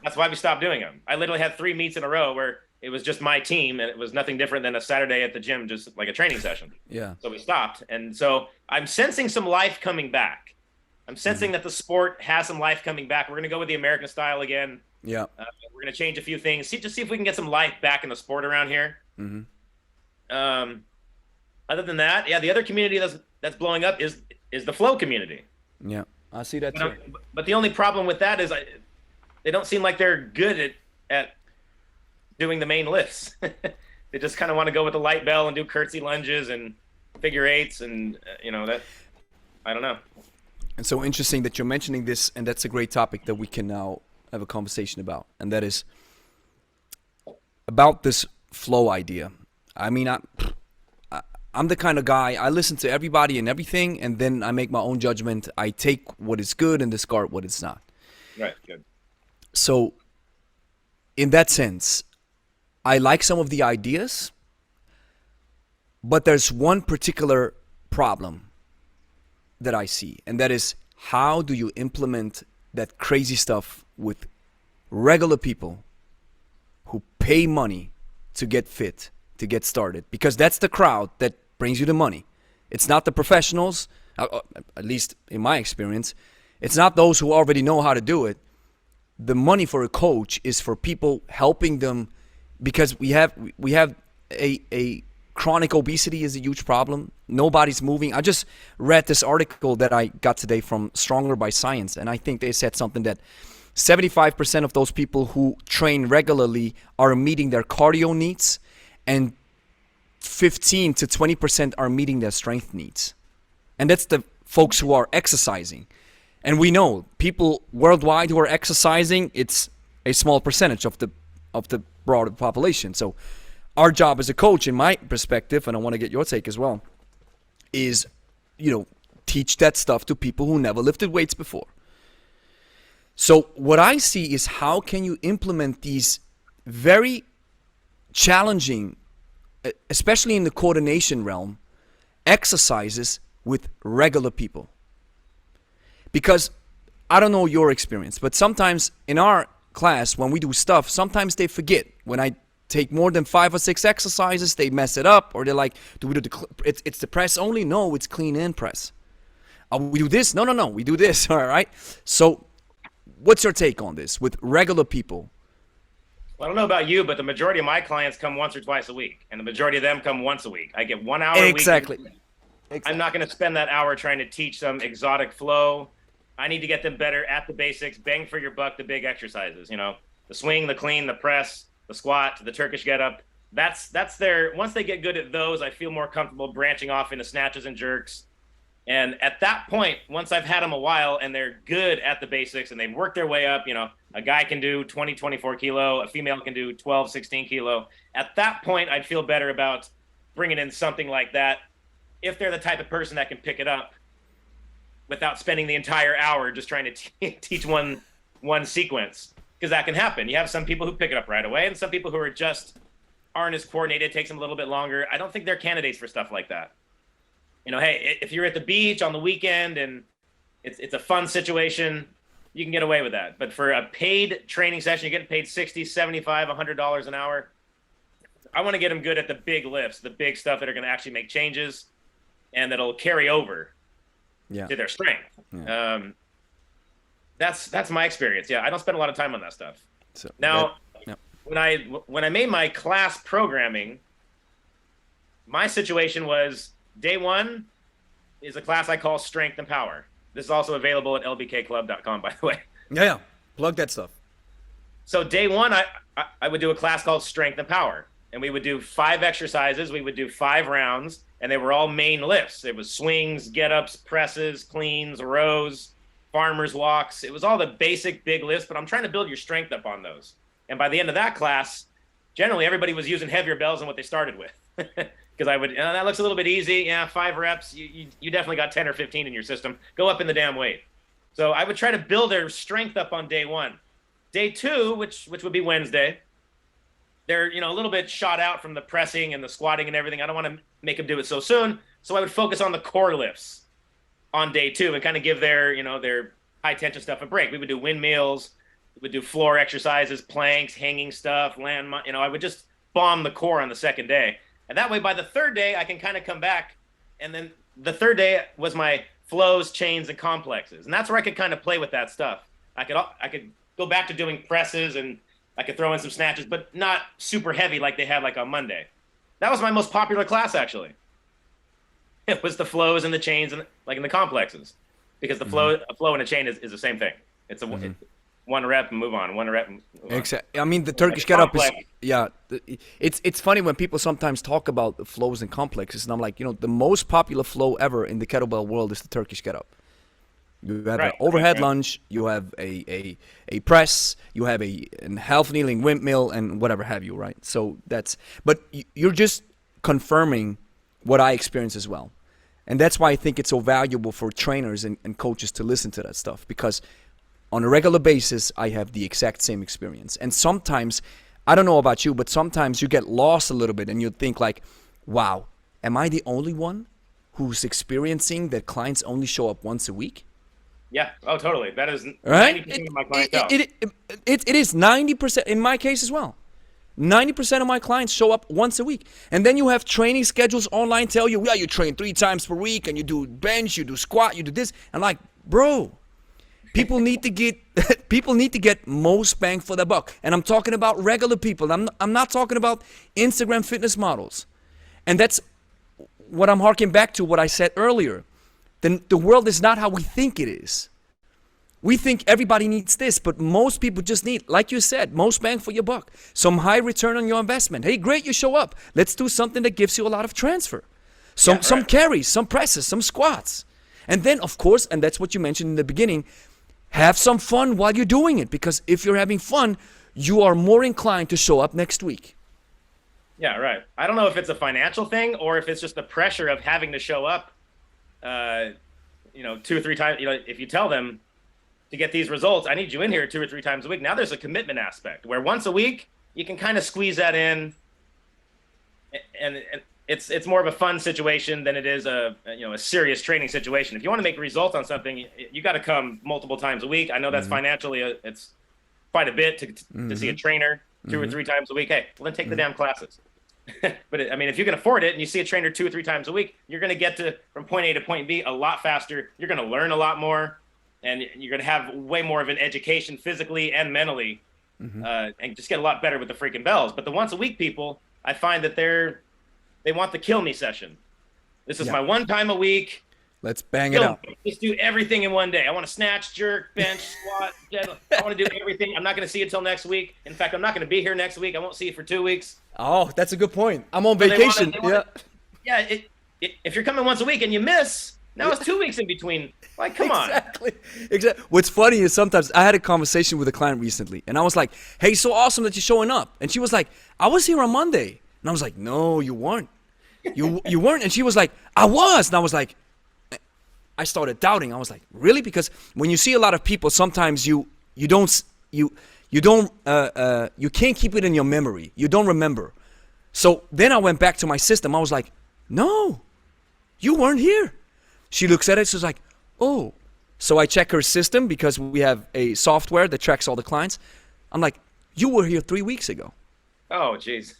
That's why we stopped doing them. I literally had 3 meets in a row where it was just my team, and it was nothing different than a Saturday at the gym, just like a training session. Yeah. So we stopped. And so I'm sensing some life coming back. I'm sensing that the sport has some life coming back. We're going to go with the American style again. Yeah. We're going to change a few things. See if we can get some life back in the sport around here. Other than that, yeah, the other community that's blowing up is the flow community. Yeah, I see that too. But the only problem with that is they don't seem like they're good at doing the main lifts. They just kind of want to go with the light bell and do curtsy lunges and figure eights, and that, I don't know. And so interesting that you're mentioning this, and that's a great topic that we can now have a conversation about, and that is about this flow idea. I mean, I'm the kind of guy, I listen to everybody and everything, and then I make my own judgment. I take what is good and discard what is not. Right, good. So in that sense, I like some of the ideas, but there's one particular problem that I see, and that is, how do you implement that crazy stuff with regular people who pay money to get fit, to get started? Because that's the crowd that brings you the money. It's not the professionals, at least in my experience. It's not those who already know how to do it. The money for a coach is for people helping them, because we have a chronic obesity is a huge problem. Nobody's moving. I just read this article that I got today from Stronger by Science, and I think they said something that 75% of those people who train regularly are meeting their cardio needs, and 15 to 20% are meeting their strength needs. And that's the folks who are exercising. And we know people worldwide who are exercising, it's a small percentage of the broader population. So our job as a coach, in my perspective, and I want to get your take as well, is, teach that stuff to people who never lifted weights before. So what I see is, how can you implement these very challenging, especially in the coordination realm, exercises with regular people? Because I don't know your experience, but sometimes in our class, when we do stuff, sometimes they forget. When I take more than 5 or 6 exercises, they mess it up, or they're like, do we do it's the press only? No, it's clean and press. We do this? No, we do this. All right. So what's your take on this with regular people? Well, I don't know about you, but the majority of my clients come once or twice a week, and the majority of them come once a week. I get 1 hour a week. Exactly. I'm not going to spend that hour trying to teach them exotic flow. I need to get them better at the basics, bang for your buck, the big exercises, the swing, the clean, the press, the squat, the Turkish get up. That's their, once they get good at those, I feel more comfortable branching off into snatches and jerks. And at that point, once I've had them a while and they're good at the basics and they've worked their way up, a guy can do 20, 24 kilo, a female can do 12, 16 kilo. At that point, I'd feel better about bringing in something like that, if they're the type of person that can pick it up without spending the entire hour just trying to teach one sequence, because that can happen. You have some people who pick it up right away, and some people who aren't as coordinated. It takes them a little bit longer. I don't think they're candidates for stuff like that. Hey, if you're at the beach on the weekend and it's a fun situation, you can get away with that. But for a paid training session, you're getting paid $60, $75, $100 an hour. I want to get them good at the big lifts, the big stuff that are going to actually make changes and that'll carry over to their strength. Yeah. That's my experience. Yeah, I don't spend a lot of time on that stuff. So now, when I made my class programming, my situation was, day one is a class I call Strength and Power. This is also available at lbkclub.com, by the way. Yeah, plug that stuff. So day one, I would do a class called Strength and Power, and we would do 5 exercises. We would do 5 rounds, and they were all main lifts. It was swings, get-ups, presses, cleans, rows, farmer's walks. It was all the basic big lifts, but I'm trying to build your strength up on those. And by the end of that class, generally everybody was using heavier bells than what they started with. because I would, that looks a little bit easy. Yeah, 5 reps. You definitely got 10 or 15 in your system. Go up in the damn weight. So I would try to build their strength up on day 1. Day 2, which would be Wednesday, they're, a little bit shot out from the pressing and the squatting and everything. I don't want to make them do it so soon. So I would focus on the core lifts on day 2 and kind of give their, their high tension stuff a break. We would do windmills. We would do floor exercises, planks, hanging stuff, I would just bomb the core on the second day. And that way, by the third day, I can kind of come back. And then the third day was my flows, chains, and complexes. And that's where I could kind of play with that stuff. I could go back to doing presses, and I could throw in some snatches, but not super heavy like they had like on Monday. That was my most popular class, actually. It was the flows and the chains and in the complexes, because the flow and a chain is the same thing. It's a one rep and move on. One rep. And move on. Exactly. I mean, the Turkish get up is It's funny when people sometimes talk about the flows and complexes, and I'm like, the most popular flow ever in the kettlebell world is the Turkish get up. You have an overhead lunge, you have a press, you have a half kneeling windmill, and whatever have you, right? So but you're just confirming what I experience as well. And that's why I think it's so valuable for trainers and coaches to listen to that stuff, because on a regular basis, I have the exact same experience. And sometimes, I don't know about you, but sometimes you get lost a little bit and you think like, wow, am I the only one who's experiencing that clients only show up once a week? Yeah. Oh, totally. That is right? 90% of my clientele. It is 90% in my case as well. 90% of my clients show up once a week. And then you have training schedules online tell you, yeah, you train 3 times per week and you do bench, you do squat, you do this. And like, bro, people need to get most bang for the buck. And I'm talking about regular people. I'm not talking about Instagram fitness models. And that's what I'm harking back to what I said earlier. The world is not how we think it is. We think everybody needs this, but most people just need, like you said, most bang for your buck. Some high return on your investment. Hey, great, you show up. Let's do something that gives you a lot of transfer. Some carries, some presses, some squats. And then, of course, and that's what you mentioned in the beginning, have some fun while you're doing it. Because if you're having fun, you are more inclined to show up next week. Yeah, right. I don't know if it's a financial thing or if it's just the pressure of having to show up, 2 or 3 times. If you tell them to get these results, I need you in here 2 or 3 times a week. Now there's a commitment aspect where once a week you can kind of squeeze that in, and it's more of a fun situation than it is a serious training situation. If you want to make results on something, you got to come multiple times a week. I know that's financially it's quite a bit to see a trainer 2 or 3 times a week. Hey, well then take the damn classes. But if you can afford it and you see a trainer 2 or 3 times a week, you're going to get from point A to point B a lot faster. You're going to learn a lot more, and you're going to have way more of an education physically and mentally, and just get a lot better with the freaking bells. But the once a week people, I find that they want the kill me session. This is my one time a week. Let's bang it out. Just do everything in one day. I want to snatch, jerk, bench, squat, deadlift. I want to do everything. I'm not going to see you until next week. In fact, I'm not going to be here next week. I won't see you for 2 weeks. Oh, that's a good point. I'm on vacation. If you're coming once a week and you miss, now it's 2 weeks in between. Like, come on. Exactly. What's funny is sometimes I had a conversation with a client recently, and I was like, hey, so awesome that you're showing up. And she was like, I was here on Monday. And I was like, no, you weren't. You weren't. And she was like, I was. And I was like, I started doubting. I was like, really? Because when you see a lot of people, sometimes you can't keep it in your memory. You don't remember. So then I went back to my system. I was like, no, you weren't here. She looks at it. She's like, oh. So I check her system because we have a software that tracks all the clients. I'm like, you were here 3 weeks ago. Oh, jeez.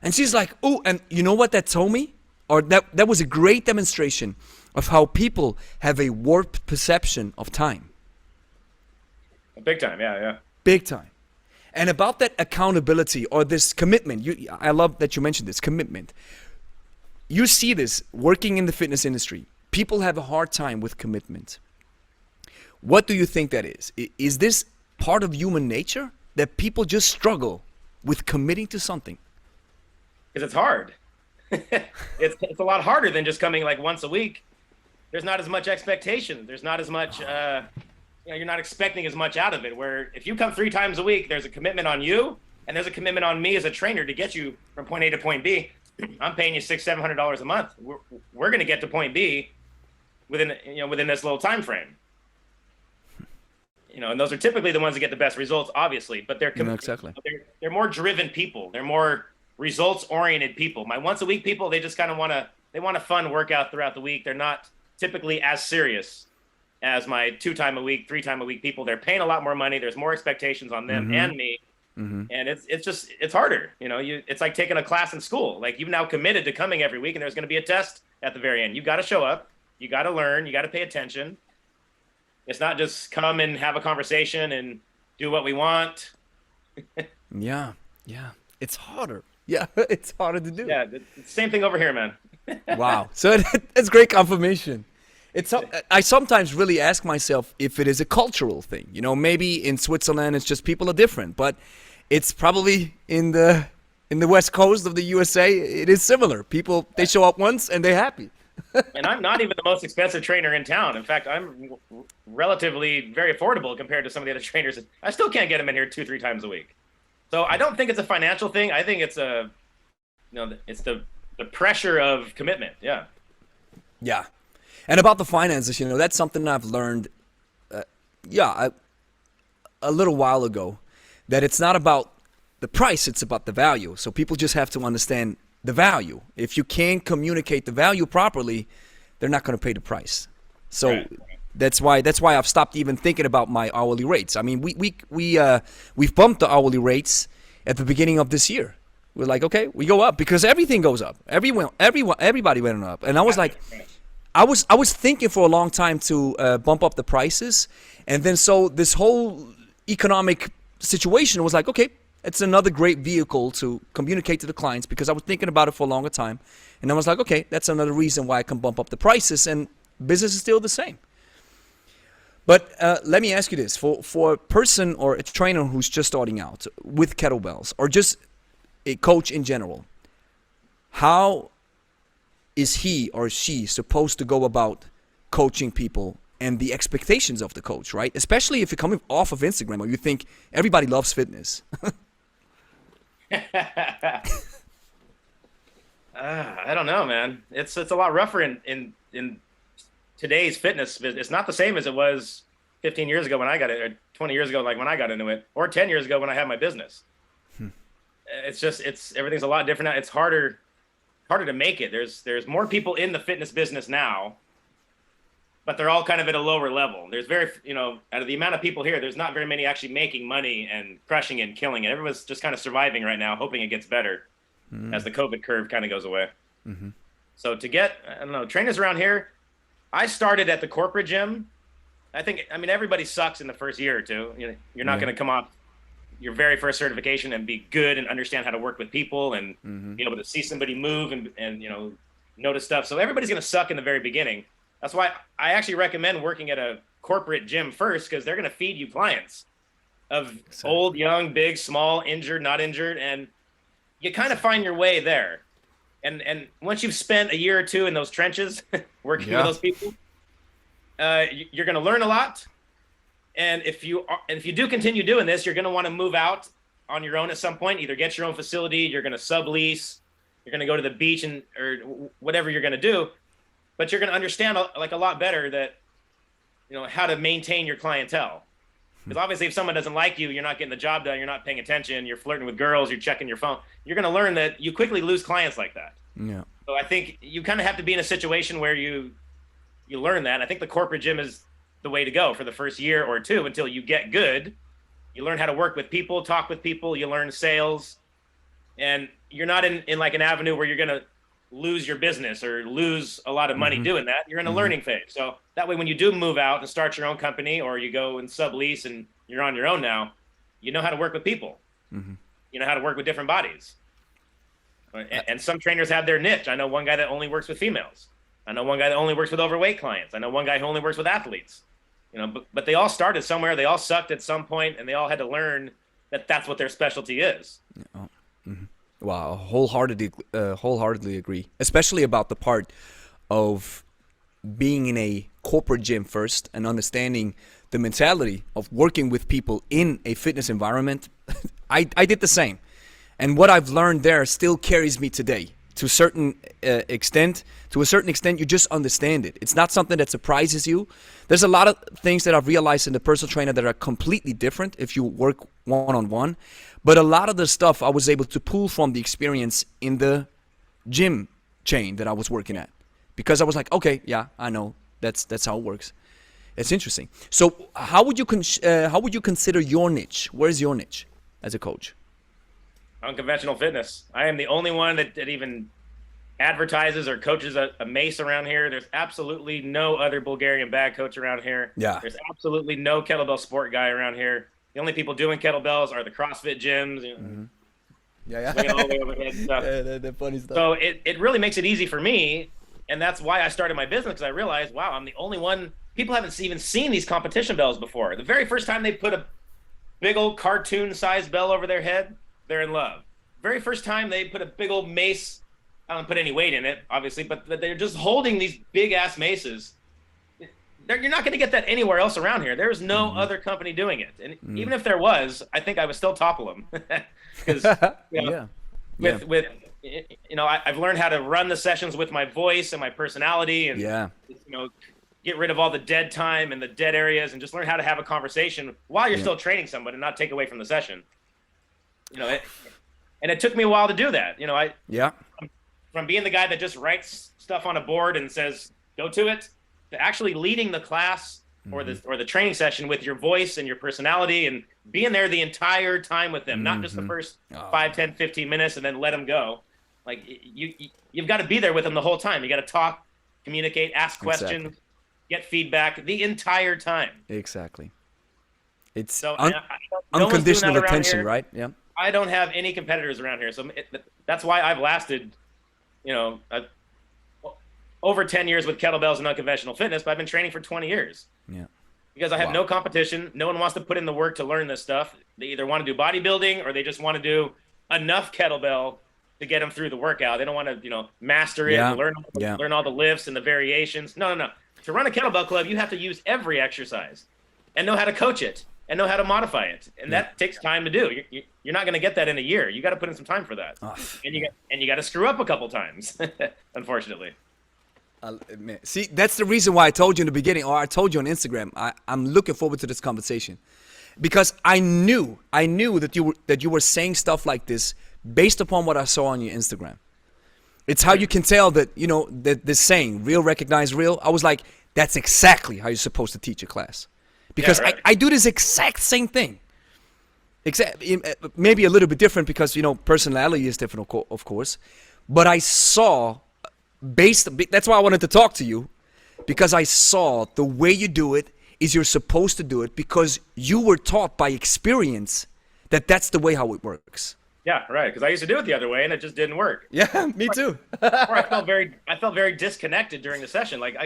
And she's like, oh, and you know what that told me? Or that was a great demonstration of how people have a warped perception of time. Big time, yeah. Big time. And about that accountability or this commitment, I love that you mentioned this, commitment. You see this working in the fitness industry. People have a hard time with commitment. What do you think that is? Is this part of human nature that people just struggle with committing to something? Because it's hard. It's a lot harder than just coming like once a week. There's not as much expectation. There's not as much, you're not expecting as much out of it. Where if you come 3 times a week, there's a commitment on you, and there's a commitment on me as a trainer to get you from point A to point B. I'm paying you $600-700 a month. We're going to get to point B within this little time frame. And those are typically the ones that get the best results, obviously, but exactly. they're more driven people. They're more results oriented people. My once a week people, they just kind of want a fun workout throughout the week. They're not typically as serious as my 2 time a week, 3 time a week people. They're paying a lot more money. There's more expectations on them and me. And it's harder. It's like taking a class in school. Like, you've now committed to coming every week, and there's going to be a test at the very end. You got to show up. You got to learn. You got to pay attention. It's not just come and have a conversation and do what we want. Yeah. It's harder. Yeah, it's harder to do. Yeah, it's the same thing over here, man. Wow. So that's great confirmation. I sometimes really ask myself if it is a cultural thing. Maybe in Switzerland it's just people are different, but it's probably in the West Coast of the USA, it is similar. People, they show up once and they're happy. And I'm not even the most expensive trainer in town. In fact, I'm relatively very affordable compared to some of the other trainers. I still can't get them in here 2-3 times a week. So I don't think it's a financial thing. I think it's it's the pressure of commitment. Yeah. Yeah. And about the finances, that's something I've learned, a little while ago, that it's not about the price, it's about the value. So people just have to understand the value. If you can't communicate the value properly, they're not going to pay the price. So right. That's why I've stopped even thinking about my hourly rates. I mean, we've bumped the hourly rates at the beginning of this year. We're like, okay, we go up because everything goes up. Everybody went up, and I was like, I was thinking for a long time to bump up the prices, and then so this whole economic situation was like, okay, it's another great vehicle to communicate to the clients, because I was thinking about it for a longer time, and I was like, okay, that's another reason why I can bump up the prices, and business is still the same. But let me ask you this: for a person or a trainer who's just starting out with kettlebells, or just a coach in general, how is he or she supposed to go about coaching people and the expectations of the coach, right? Especially if you're coming off of Instagram or you think everybody loves fitness. I don't know, man. It's a lot rougher in today's fitness business. It's not the same as it was 15 years ago when I got it, or 20 years ago, like when I got into it, or 10 years ago when I had my business. Everything's a lot different now. It's harder to make it. There's more people in the fitness business now, but they're all kind of at a lower level. There's out of the amount of people here, there's not very many actually making money and crushing it and killing it. Everyone's just kind of surviving right now, hoping it gets better as the COVID curve kind of goes away. Mm-hmm. So to get, trainers around here, I started at the corporate gym. I mean, everybody sucks in the first year or two. You're not going to come off your very first certification and be good and understand how to work with people and be able to see somebody move and notice stuff. So everybody's going to suck in the very beginning. That's why I actually recommend working at a corporate gym first, because they're going to feed you clients of old, young, big, small, injured, not injured, and you kind of find your way there. And once you've spent a year or two in those trenches working with those people, you're going to learn a lot. And if you do continue doing this, you're going to want to move out on your own at some point. Either get your own facility, you're going to sublease, you're going to go to the beach or whatever you're going to do. But you're going to understand a lot better that how to maintain your clientele. Because obviously, if someone doesn't like you, you're not getting the job done, you're not paying attention, you're flirting with girls, you're checking your phone. You're going to learn that you quickly lose clients like that. Yeah. So I think you kind of have to be in a situation where you learn that. I think the corporate gym is the way to go for the first year or two until you get good. You learn how to work with people, talk with people, you learn sales, and you're not in like an avenue where you're going to lose your business or lose a lot of money doing that. You're in a learning phase. So that way, when you do move out and start your own company, or you go and sublease and you're on your own now, you know how to work with people. You know how to work with different bodies. And some trainers have their niche. I know one guy that only works with females. I know one guy that only works with overweight clients. I know one guy who only works with athletes. But they all started somewhere. They all sucked at some point, and they all had to learn that that's what their specialty is. Oh. Wow, wholeheartedly agree. Especially about the part of being in a corporate gym first and understanding the mentality of working with people in a fitness environment. I did the same. And what I've learned there still carries me today. to a certain extent. To a certain extent, you just understand it. It's not something that surprises you. There's a lot of things that I've realized in the personal trainer that are completely different if you work one-on-one. But a lot of the stuff I was able to pull from the experience in the gym chain that I was working at. Because I was like, okay, yeah, I know. That's how it works. It's interesting. So how would you consider your niche? Where's your niche as a coach? Unconventional fitness. I am the only one that even advertises or coaches a mace around here. There's absolutely no other Bulgarian bag coach around here. Yeah. There's absolutely no kettlebell sport guy around here. The only people doing kettlebells are the CrossFit gyms. You know, Mm-hmm. Yeah. swinging all the way overhead stuff. Yeah, the funny stuff. So it really makes it easy for me. And that's why I started my business, because I realized, wow, I'm the only one. People haven't even seen these competition bells before. The very first time they put a big old cartoon-sized bell over their head, they're in love. Very first time they put a big old mace, I don't put any weight in it, obviously, but they're just holding these big-ass maces. You're not going to get that anywhere else around here. There's no other company doing it. And even if there was, I think I would still topple them. Because, with you know, I've learned how to run the sessions with my voice and my personality, and you know, get rid of all the dead time and the dead areas, and just learn how to have a conversation while you're still training someone and not take away from the session. You know, and it took me a while to do that. You know, from being the guy that just writes stuff on a board and says go to it, to actually leading the class or the training session with your voice and your personality, and being there the entire time with them, not just the first 5, 10, 15 minutes and then let them go. Like you've got to be there with them the whole time. You got to talk, communicate, ask questions, get feedback the entire time. Exactly. It's so unconditional attention, right? Yeah. I don't have any competitors around here, so that's why I've lasted, you know, over 10 years with kettlebells and unconventional fitness. But I've been training for 20 years. Yeah. Because I have no competition. No one wants to put in the work to learn this stuff. They either want to do bodybuilding or they just want to do enough kettlebell to get them through the workout. They don't want to, you know, master it and learn all the lifts and the variations. No. To run a kettlebell club, you have to use every exercise and know how to coach it and know how to modify it. And that takes time to do. You're not going to get that in a year. You got to put in some time for that. And you got to screw up a couple times, unfortunately. See, that's the reason why I told you in the beginning, or I told you on Instagram, I'm looking forward to this conversation, because I knew that you were saying stuff like this based upon what I saw on your Instagram. It's how you can tell that, you know, that this saying, real recognize real. I was like, that's exactly how you're supposed to teach a class, because I do this exact same thing. Maybe a little bit different because, you know, personality is different, of course, but I saw. That's why I wanted to talk to you, because I saw the way you do it is you're supposed to do it because you were taught by experience that that's the way how it works. Yeah, right. Because I used to do it the other way and it just didn't work. Yeah, me too. Or I felt very disconnected during the session. Like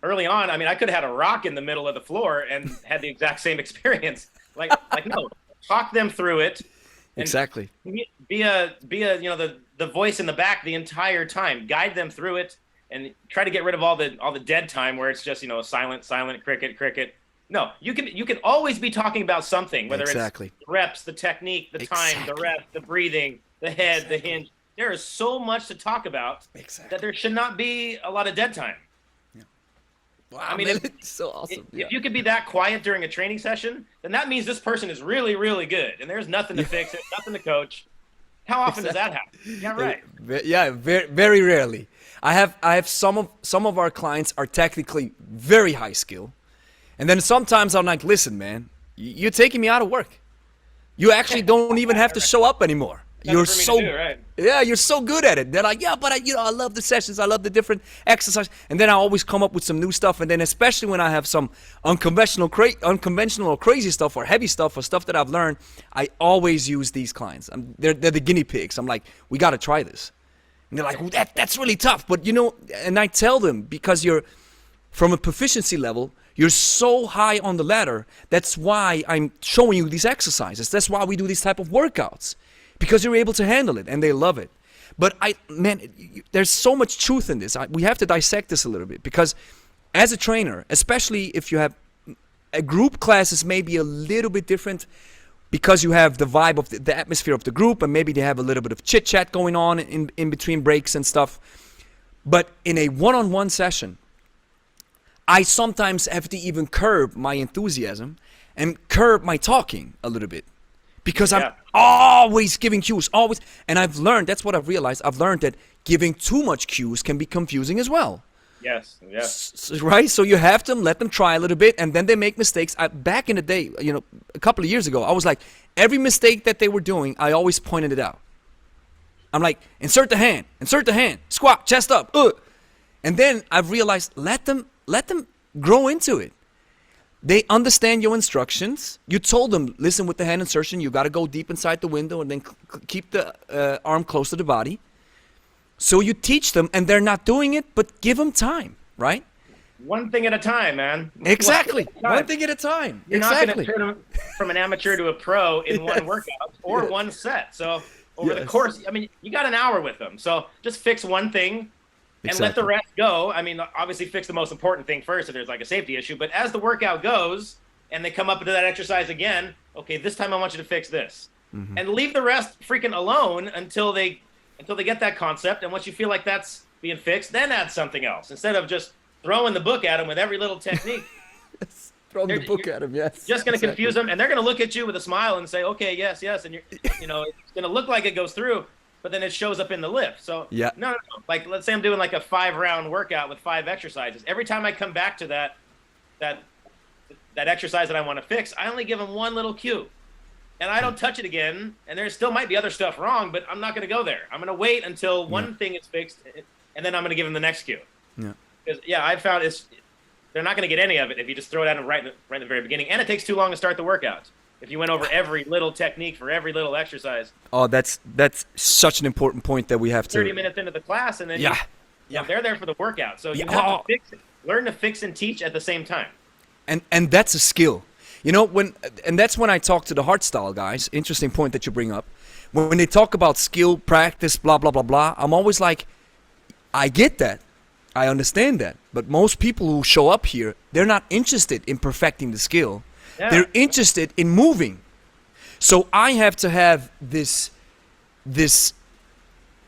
early on, I mean, I could have had a rock in the middle of the floor and had the exact same experience. Like no, talk them through it. Exactly. Be a you know, the voice in the back the entire time. Guide them through it and try to get rid of all the dead time where it's just, you know, silent, cricket. No, you can always be talking about something, whether it's the reps, the technique, the time, the rep, the breathing, the head, the hinge. There is so much to talk about that there should not be a lot of dead time. Wow, I mean, it's so awesome. If you could be that quiet during a training session, then that means this person is really, really good, and there's nothing to fix it, nothing to coach. How often does that happen? Yeah, right. Yeah, very, very rarely. I have some of our clients are technically very high skill, and then sometimes I'm like, listen, man, you're taking me out of work. You actually don't even have to show up anymore. You're so you're so good at it. They're like, yeah, but I love the sessions. I love the different exercises. And then I always come up with some new stuff. And then especially when I have some unconventional or crazy stuff or heavy stuff or stuff that I've learned, I always use these clients. They're the guinea pigs. I'm like, we got to try this. And they're like, well, that's really tough. But, you know, and I tell them, because you're from a proficiency level, you're so high on the ladder. That's why I'm showing you these exercises. That's why we do these type of workouts. Because you're able to handle it, and they love it. But there's so much truth in this. We have to dissect this a little bit, because as a trainer, especially if you have a group classes, may be a little bit different because you have the vibe of the atmosphere of the group, and maybe they have a little bit of chit chat going on in between breaks and stuff. But in a one-on-one session, I sometimes have to even curb my enthusiasm and curb my talking a little bit, because I'm always giving cues, always. And I've learned, that's what I've realized, I've learned that giving too much cues can be confusing as well. Yes. Right? So you have to let them try a little bit, and then they make mistakes. Back in the day, a couple of years ago, I was like, every mistake that they were doing, I always pointed it out. I'm like, insert the hand, squat, chest up, And then I've realized, let them grow into it. They understand your instructions. You told them, listen, with the hand insertion, you got to go deep inside the window and then keep the arm close to the body. So you teach them, and they're not doing it, but give them time, right? One thing at a time, man. Exactly. One thing at a time. You're not going to turn them from an amateur to a pro in one workout or one set. So over the course, I mean, you got an hour with them. So just fix one thing and let the rest go. I mean, obviously fix the most important thing first if there's like a safety issue. But as the workout goes and they come up to that exercise again, okay, this time I want you to fix this. Mm-hmm. And leave the rest freaking alone until they get that concept. And once you feel like that's being fixed, then add something else. Instead of just throwing the book at them with every little technique. Throwing the book at them, yes. Just going to confuse them, and they're going to look at you with a smile and say, okay, yes, and it's going to look like it goes through, but then it shows up in the lift. So no. Like, let's say I'm doing like a 5-round workout with 5 exercises. Every time I come back to that exercise that I want to fix, I only give them one little cue. And I don't touch it again, and there still might be other stuff wrong, but I'm not going to go there. I'm going to wait until one thing is fixed, and then I'm going to give them the next cue. Yeah. Because, I've found they're not going to get any of it if you just throw it at them right in the very beginning. And it takes too long to start the workout. If you went over every little technique for every little exercise. Oh, that's such an important point that we have to. 30 minutes into the class, and then they're there for the workout. So you have to learn to fix and teach at the same time. And that's a skill. And that's when I talk to the hardstyle guys. Interesting point that you bring up. When they talk about skill, practice, blah, blah, blah, blah, I'm always like, I get that. I understand that. But most people who show up here, they're not interested in perfecting the skill. Yeah. They're interested in moving. So I have to have this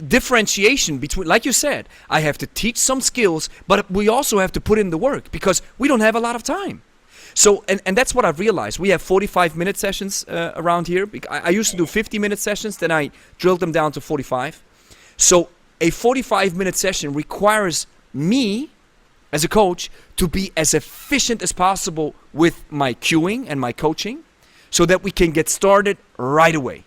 differentiation between, like you said, I have to teach some skills, but we also have to put in the work because we don't have a lot of time. So, and that's what I've realized. We have 45-minute sessions around here. I used to do 50-minute sessions, then I drilled them down to 45. So a 45-minute session requires me, as a coach, to be as efficient as possible with my cueing and my coaching so that we can get started right away.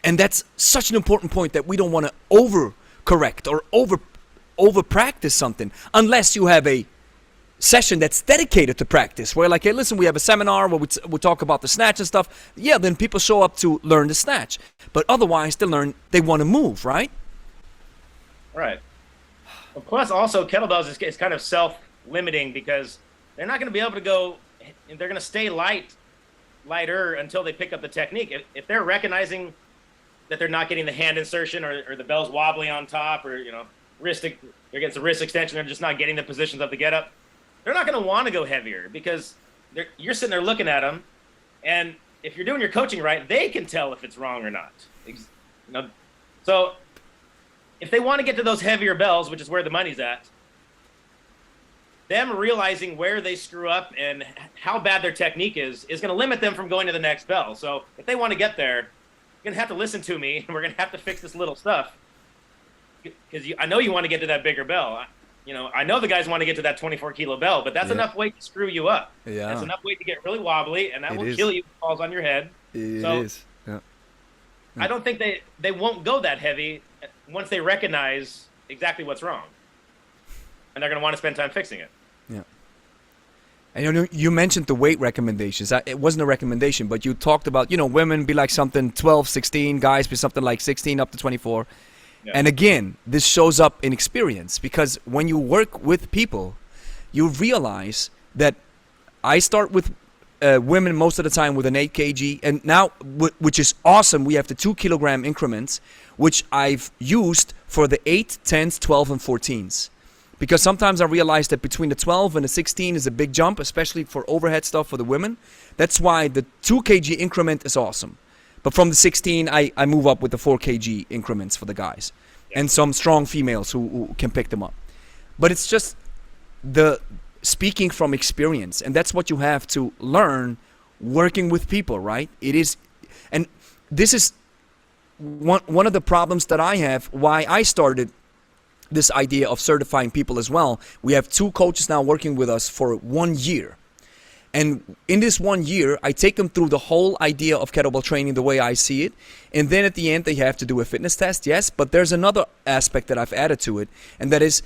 And that's such an important point, that we don't want to overcorrect or over practice something unless you have a session that's dedicated to practice, where like, hey, listen, we have a seminar where we talk about the snatch and stuff. Yeah, then people show up to learn the snatch. But otherwise, they want to move, right? Right. Well, plus, also, kettlebells is kind of self-limiting because they're not going to be able to go, they're going to stay lighter until they pick up the technique. If they're recognizing that they're not getting the hand insertion or the bell's wobbly on top, or, they're getting some wrist extension, they're just not getting the positions of the get up, they're not going to want to go heavier because you're sitting there looking at them, and if you're doing your coaching right, they can tell if it's wrong or not. So if they want to get to those heavier bells, which is where the money's at, them realizing where they screw up and how bad their technique is going to limit them from going to the next bell. So if they want to get there, you're going to have to listen to me, and we're going to have to fix this little stuff because I know you want to get to that bigger bell. I know the guys want to get to that 24-kilo bell, but that's enough weight to screw you up. Yeah. That's enough weight to get really wobbly, and that will kill you if it falls on your head. It is. Yeah. I don't think they won't go that heavy once they recognize exactly what's wrong. And they're going to want to spend time fixing it. Yeah. And you mentioned the weight recommendations. It wasn't a recommendation, but you talked about, women be like something 12, 16, guys be something like 16 up to 24. Yeah. And again, this shows up in experience, because when you work with people, you realize that I start with women most of the time with an 8 kg, and now, which is awesome, we have the 2 kilogram increments, which I've used for the 8, 10s, 12, and 14s. because sometimes I realize that between the 12 and the 16 is a big jump, especially for overhead stuff for the women. That's why the 2 kg increment is awesome. But from the 16, I move up with the 4 kg increments for the guys. Yeah. And some strong females who can pick them up. But it's just the speaking from experience. And that's what you have to learn working with people, right? It is, and this is one of the problems that I have, why I started this idea of certifying people as well. We have 2 coaches now working with us for 1 year. And in this 1 year, I take them through the whole idea of kettlebell training the way I see it. And then at the end, they have to do a fitness test, yes. But there's another aspect that I've added to it, and that is,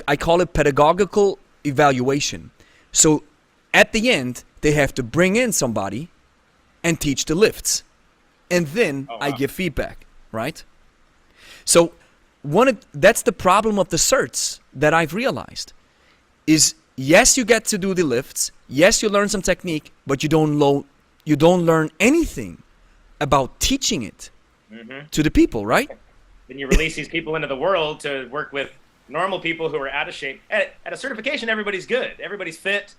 I call it pedagogical evaluation. So at the end, they have to bring in somebody and teach the lifts. And then I give feedback, right? So that's the problem of the certs that I've realized is, yes, you get to do the lifts. Yes, you learn some technique, but you don't learn anything about teaching it to the people, right? Then you release these people into the world to work with normal people who are out of shape. At a certification, everybody's good. Everybody's fit.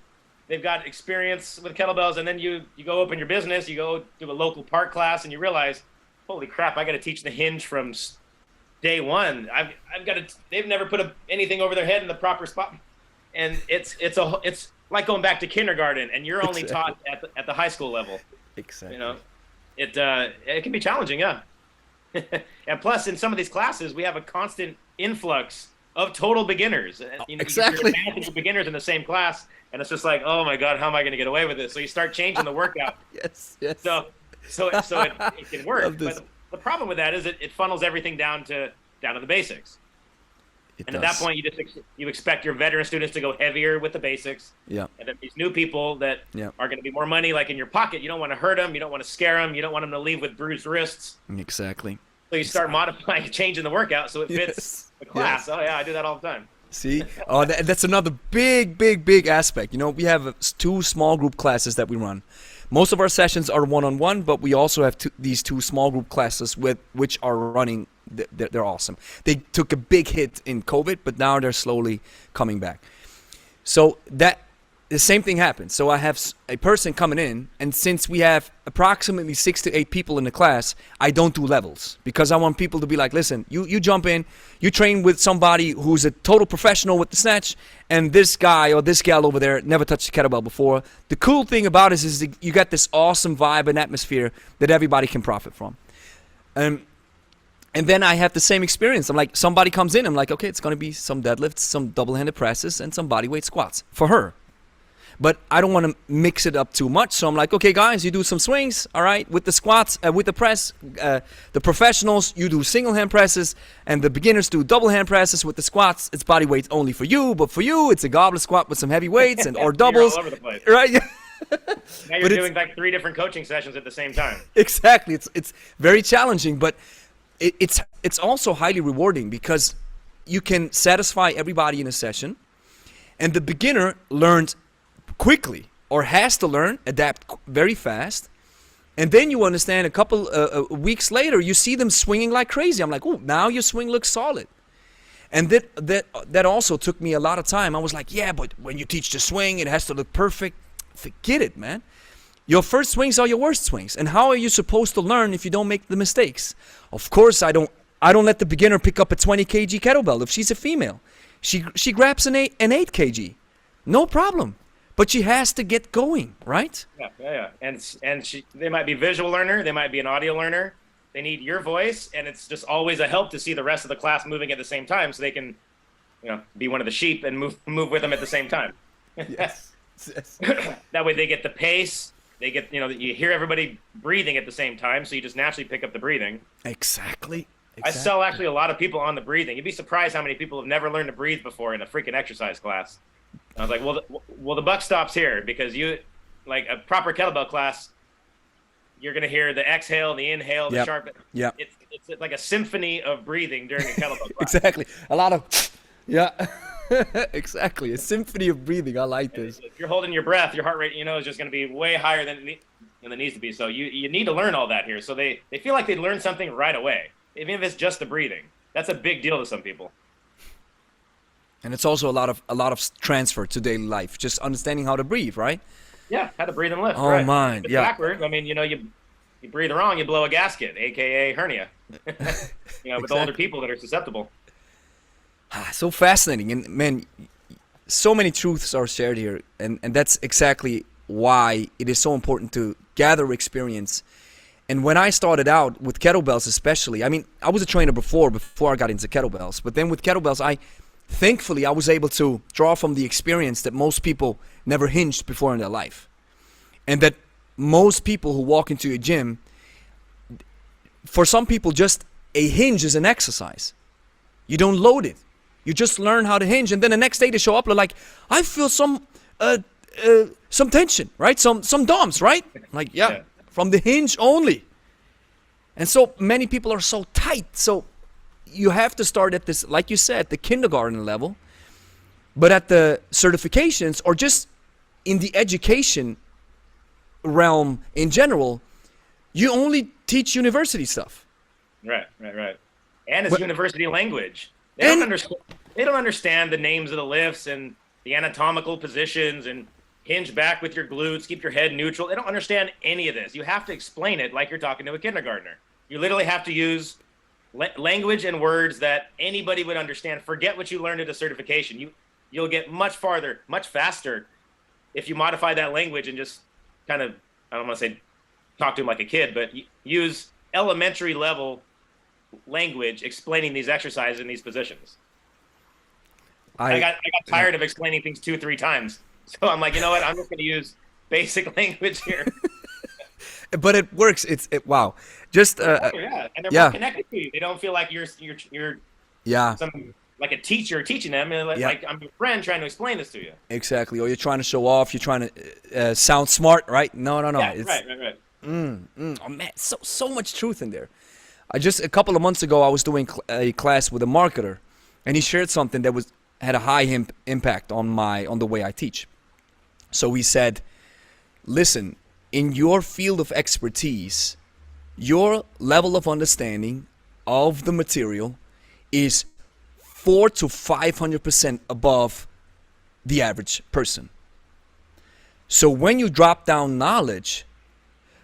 They've got experience with kettlebells, and then you go open your business, you go do a local park class, and you realize, holy crap, I got to teach the hinge from day one. I've got to. They've never put anything over their head in the proper spot, and it's like going back to kindergarten, and you're only taught at the high school level. Exactly. You know, it can be challenging, yeah. And plus, in some of these classes, we have a constant influx of total beginners. Exactly. You get beginners in the same class. And it's just like, oh my God, how am I going to get away with this? So you start changing the workout. Yes. So it can work. But the problem with that is it funnels everything down to the basics. At that point, you expect your veteran students to go heavier with the basics. Yeah. And then these new people that are going to be more money, like in your pocket, you don't want to hurt them, you don't want to scare them, you don't want them to leave with bruised wrists. Exactly. So you start modifying, changing the workout so it fits the class. Oh yeah, I do that all the time. See, that's another big aspect. You know, we have 2 small group classes that we run. Most of our sessions are one-on-one, but we also have these 2 small group classes which are running. They're awesome. They took a big hit in COVID, but now they're slowly coming back. So the same thing happens. So I have a person coming in, and since we have approximately 6 to 8 people in the class, I don't do levels because I want people to be like, listen, you jump in, you train with somebody who's a total professional with the snatch, and this guy or this gal over there never touched a kettlebell before. The cool thing about it is you got this awesome vibe and atmosphere that everybody can profit from. And then I have the same experience. I'm like, somebody comes in, I'm like, okay, it's going to be some deadlifts, some double-handed presses, and some bodyweight squats for her. But I don't want to mix it up too much. So I'm like, okay, guys, you do some swings, all right, with the squats, with the press. The professionals, you do single hand presses, and the beginners do double hand presses with the squats. It's body weight only for you, but for you, it's a goblet squat with some heavy weights or doubles. You're all over the place. Right? Now you're doing like 3 different coaching sessions at the same time. Exactly. It's very challenging, but it's also highly rewarding because you can satisfy everybody in a session, and the beginner learns quickly or has to learn, adapt very fast. And then you understand a couple weeks later, you see them swinging like crazy. I'm like, oh, now your swing looks solid. And that also took me a lot of time. I was like, yeah, but when you teach the swing, it has to look perfect. Forget it, man. Your first swings are your worst swings. And how are you supposed to learn if you don't make the mistakes? Of course, I don't let the beginner pick up a 20 kg kettlebell if she's a female. She grabs an 8 kg. No problem. But she has to get going, right? Yeah. And they might be a visual learner, they might be an audio learner. They need your voice, and it's just always a help to see the rest of the class moving at the same time, so they can, be one of the sheep and move with them at the same time. Yes. That way they get the pace. They get, you hear everybody breathing at the same time, so you just naturally pick up the breathing. Exactly. I sell actually a lot of people on the breathing. You'd be surprised how many people have never learned to breathe before in a freaking exercise class. I was like, well, the buck stops here because like a proper kettlebell class, you're going to hear the exhale, the inhale, the sharp. Yeah. It's like a symphony of breathing during a kettlebell class. Exactly. A lot of, exactly. A symphony of breathing. I like this. If you're holding your breath, your heart rate, is just going to be way higher than it needs to be. So you need to learn all that here. So they feel like they learn something right away, even if it's just the breathing. That's a big deal to some people. And it's also a lot of transfer to daily life, just understanding how to breathe, right? Yeah, how to breathe and lift. Oh Right. man, It's yeah. backward. I mean, you breathe wrong, you blow a gasket, aka hernia. With older Exactly. people that are susceptible. So fascinating, and man, so many truths are shared here, and that's exactly why it is so important to gather experience. And when I started out with kettlebells, especially, I mean, I was a trainer before I got into kettlebells, but then with kettlebells, thankfully I was able to draw from the experience that most people never hinged before in their life, and that most people who walk into a gym, for some people, just a hinge is an exercise. You don't load it. You just learn how to hinge, and then the next day they show up, they're like, I feel some tension, right? Some DOMs, right? Like, yeah, from the hinge only. And so many people are so tight. So you have to start at this, like you said, the kindergarten level, but at the certifications or just in the education realm in general, you only teach university stuff. Right. And it's But- university language. And- They don't understand the names of the lifts and the anatomical positions and hinge back with your glutes, keep your head neutral. They don't understand any of this. You have to explain it like you're talking to a kindergartner. You literally have to use language and words that anybody would understand. Forget what you learned at a certification. You'll get much farther, much faster if you modify that language and just kind of, I don't want to say talk to him like a kid, but use elementary level language explaining these exercises and these positions. I got tired of explaining things 2-3 times. So I'm like, you know what? I'm just going to use basic language here. But it works. Wow. Just Yeah, and they're more connected to you. They don't feel like you're some like a teacher teaching them, and like I'm your friend trying to explain this to you. Exactly. Or you're trying to show off. You're trying to sound smart, right? No. Yeah, It's, right. Oh man, so much truth in there. A couple of months ago, I was doing a class with a marketer, and he shared something that had a high impact on the way I teach. So he said, listen, in your field of expertise, your level of understanding of the material is 400 to 500% above the average person. So when you drop down knowledge,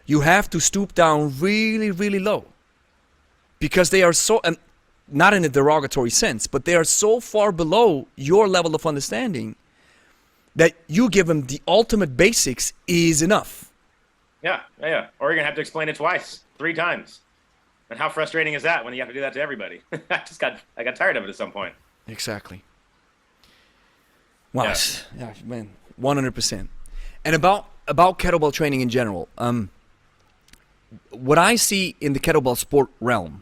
you have to stoop down really, really low, because they are so, and not in a derogatory sense, but they are so far below your level of understanding that you give them the ultimate basics is enough. Yeah. Or you're going to have to explain it twice, 3 times. And how frustrating is that when you have to do that to everybody? I got tired of it at some point. Exactly. Wow. Yeah, man, 100%. And about kettlebell training in general, what I see in the kettlebell sport realm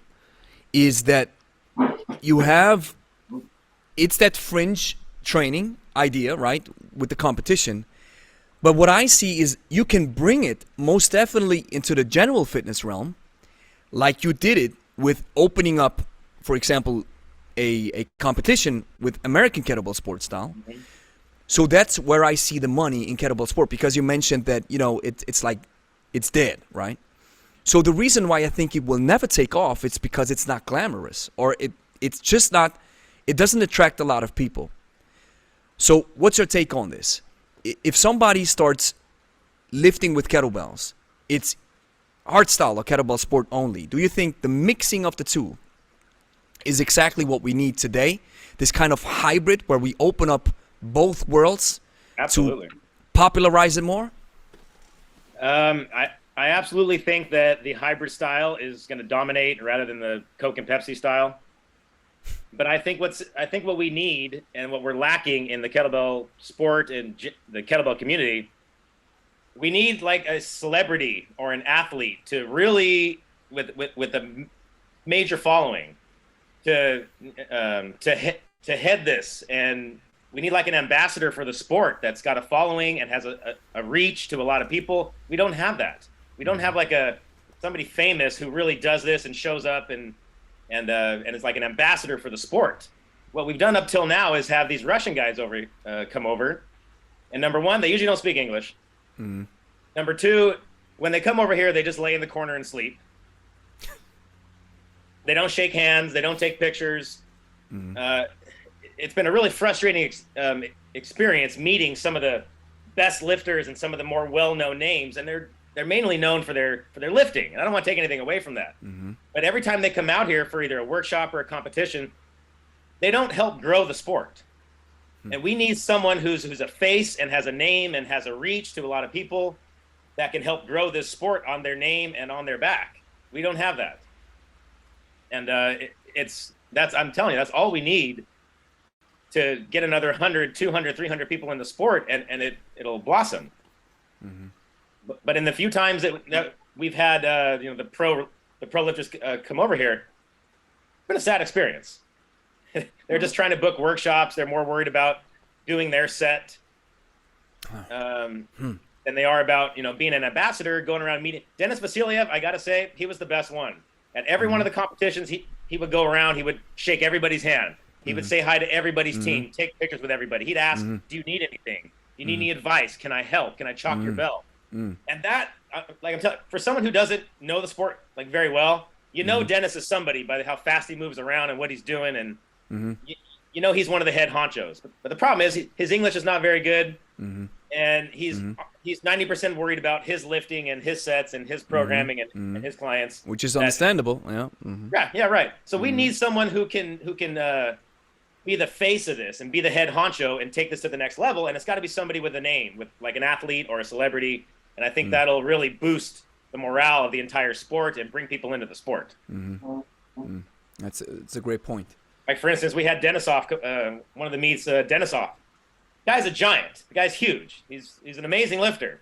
is that it's that fringe training idea, right, with the competition. But what I see is you can bring it most definitely into the general fitness realm, like you did it with opening up, for example, a competition with American kettlebell sport style. Mm-hmm. So that's where I see the money in kettlebell sport, because you mentioned that, it's like it's dead, right? So the reason why I think it will never take off, it's because it's not glamorous, or it's just not, it doesn't attract a lot of people. So what's your take on this? If somebody starts lifting with kettlebells, it's hard style or kettlebell sport only. Do you think the mixing of the two is exactly what we need today? This kind of hybrid where we open up both worlds Absolutely. to popularize it more? I absolutely think that the hybrid style is going to dominate rather than the Coke and Pepsi style. But I think what we need and what we're lacking in the kettlebell sport and the kettlebell community, we need like a celebrity or an athlete to really with a major following to head this, and we need like an ambassador for the sport that's got a following and has a reach to a lot of people. We don't have that. We don't have like somebody famous who really does this and shows up and is like an ambassador for the sport. What we've done up till now is have these Russian guys come over, and number one, they usually don't speak English. Mm. Number two, when they come over here, they just lay in the corner and sleep. They don't shake hands. They don't take pictures. Mm. it's been a really frustrating experience meeting some of the best lifters and some of the more well-known names, and they're mainly known for their lifting. And I don't want to take anything away from that. But every time they come out here for either a workshop or a competition, they don't help grow the sport. And we need someone who's a face and has a name and has a reach to a lot of people that can help grow this sport on their name and on their back. We don't have that. And I'm telling you, that's all we need to get another 100, 200, 300 people in the sport, and it'll blossom. But in the few times that we've had the pro lifters come over here, it's been a sad experience. They're just trying to book workshops. They're more worried about doing their set than they are about being an ambassador, going around meeting. Dennis Vasiliev, I gotta say, he was the best one. At every one of the competitions, he would go around, he would shake everybody's hand. He would say hi to everybody's team, take pictures with everybody. He'd ask, do you need anything? Do you need any advice? Can I help? Can I chalk your belt? And that, like I'm telling, for someone who doesn't know the sport like very well, Dennis is somebody by how fast he moves around and what he's doing, and he's one of the head honchos. But the problem is his English is not very good, and he's 90% worried about his lifting and his sets and his programming and his clients, which is understandable. Yeah, right. So we need someone who can be the face of this and be the head honcho and take this to the next level. And it's got to be somebody with a name, with like an athlete or a celebrity. And I think that'll really boost the morale of the entire sport and bring people into the sport. It's a great point. Like, for instance, we had Denisov, one of the meets, Denisov. Guy's a giant. The guy's huge. He's an amazing lifter.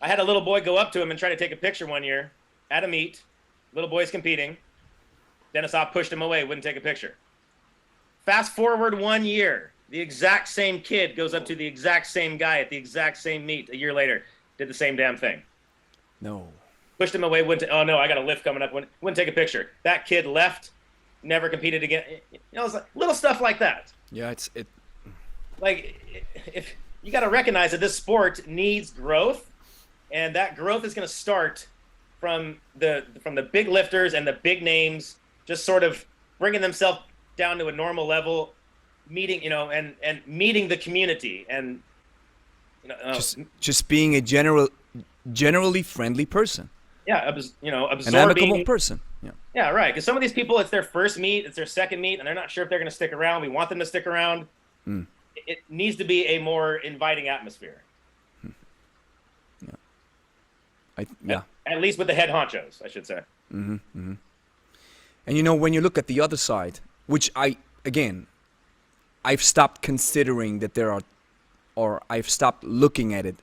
I had a little boy go up to him and try to take a picture one year at a meet. Little boy's competing. Denisov pushed him away, wouldn't take a picture. Fast forward 1 year, the exact same kid goes up to the exact same guy at the exact same meet a year later, did the same damn thing. No. Pushed him away, oh no, I got a lift coming up, wouldn't take a picture. That kid left, never competed again. It's like little stuff like that. Yeah, if you got to recognize that this sport needs growth, and that growth is going to start from the big lifters and the big names, just sort of bringing themselves down to a normal level, meeting, and meeting the community, and just being a generally friendly person. Yeah, absorbing. An amicable person. Yeah, right. Because some of these people, it's their first meet, it's their second meet, and they're not sure if they're going to stick around. We want them to stick around. It needs to be a more inviting atmosphere. At least with the head honchos, I should say. And when you look at the other side, which I've stopped considering that there are, or I've stopped looking at it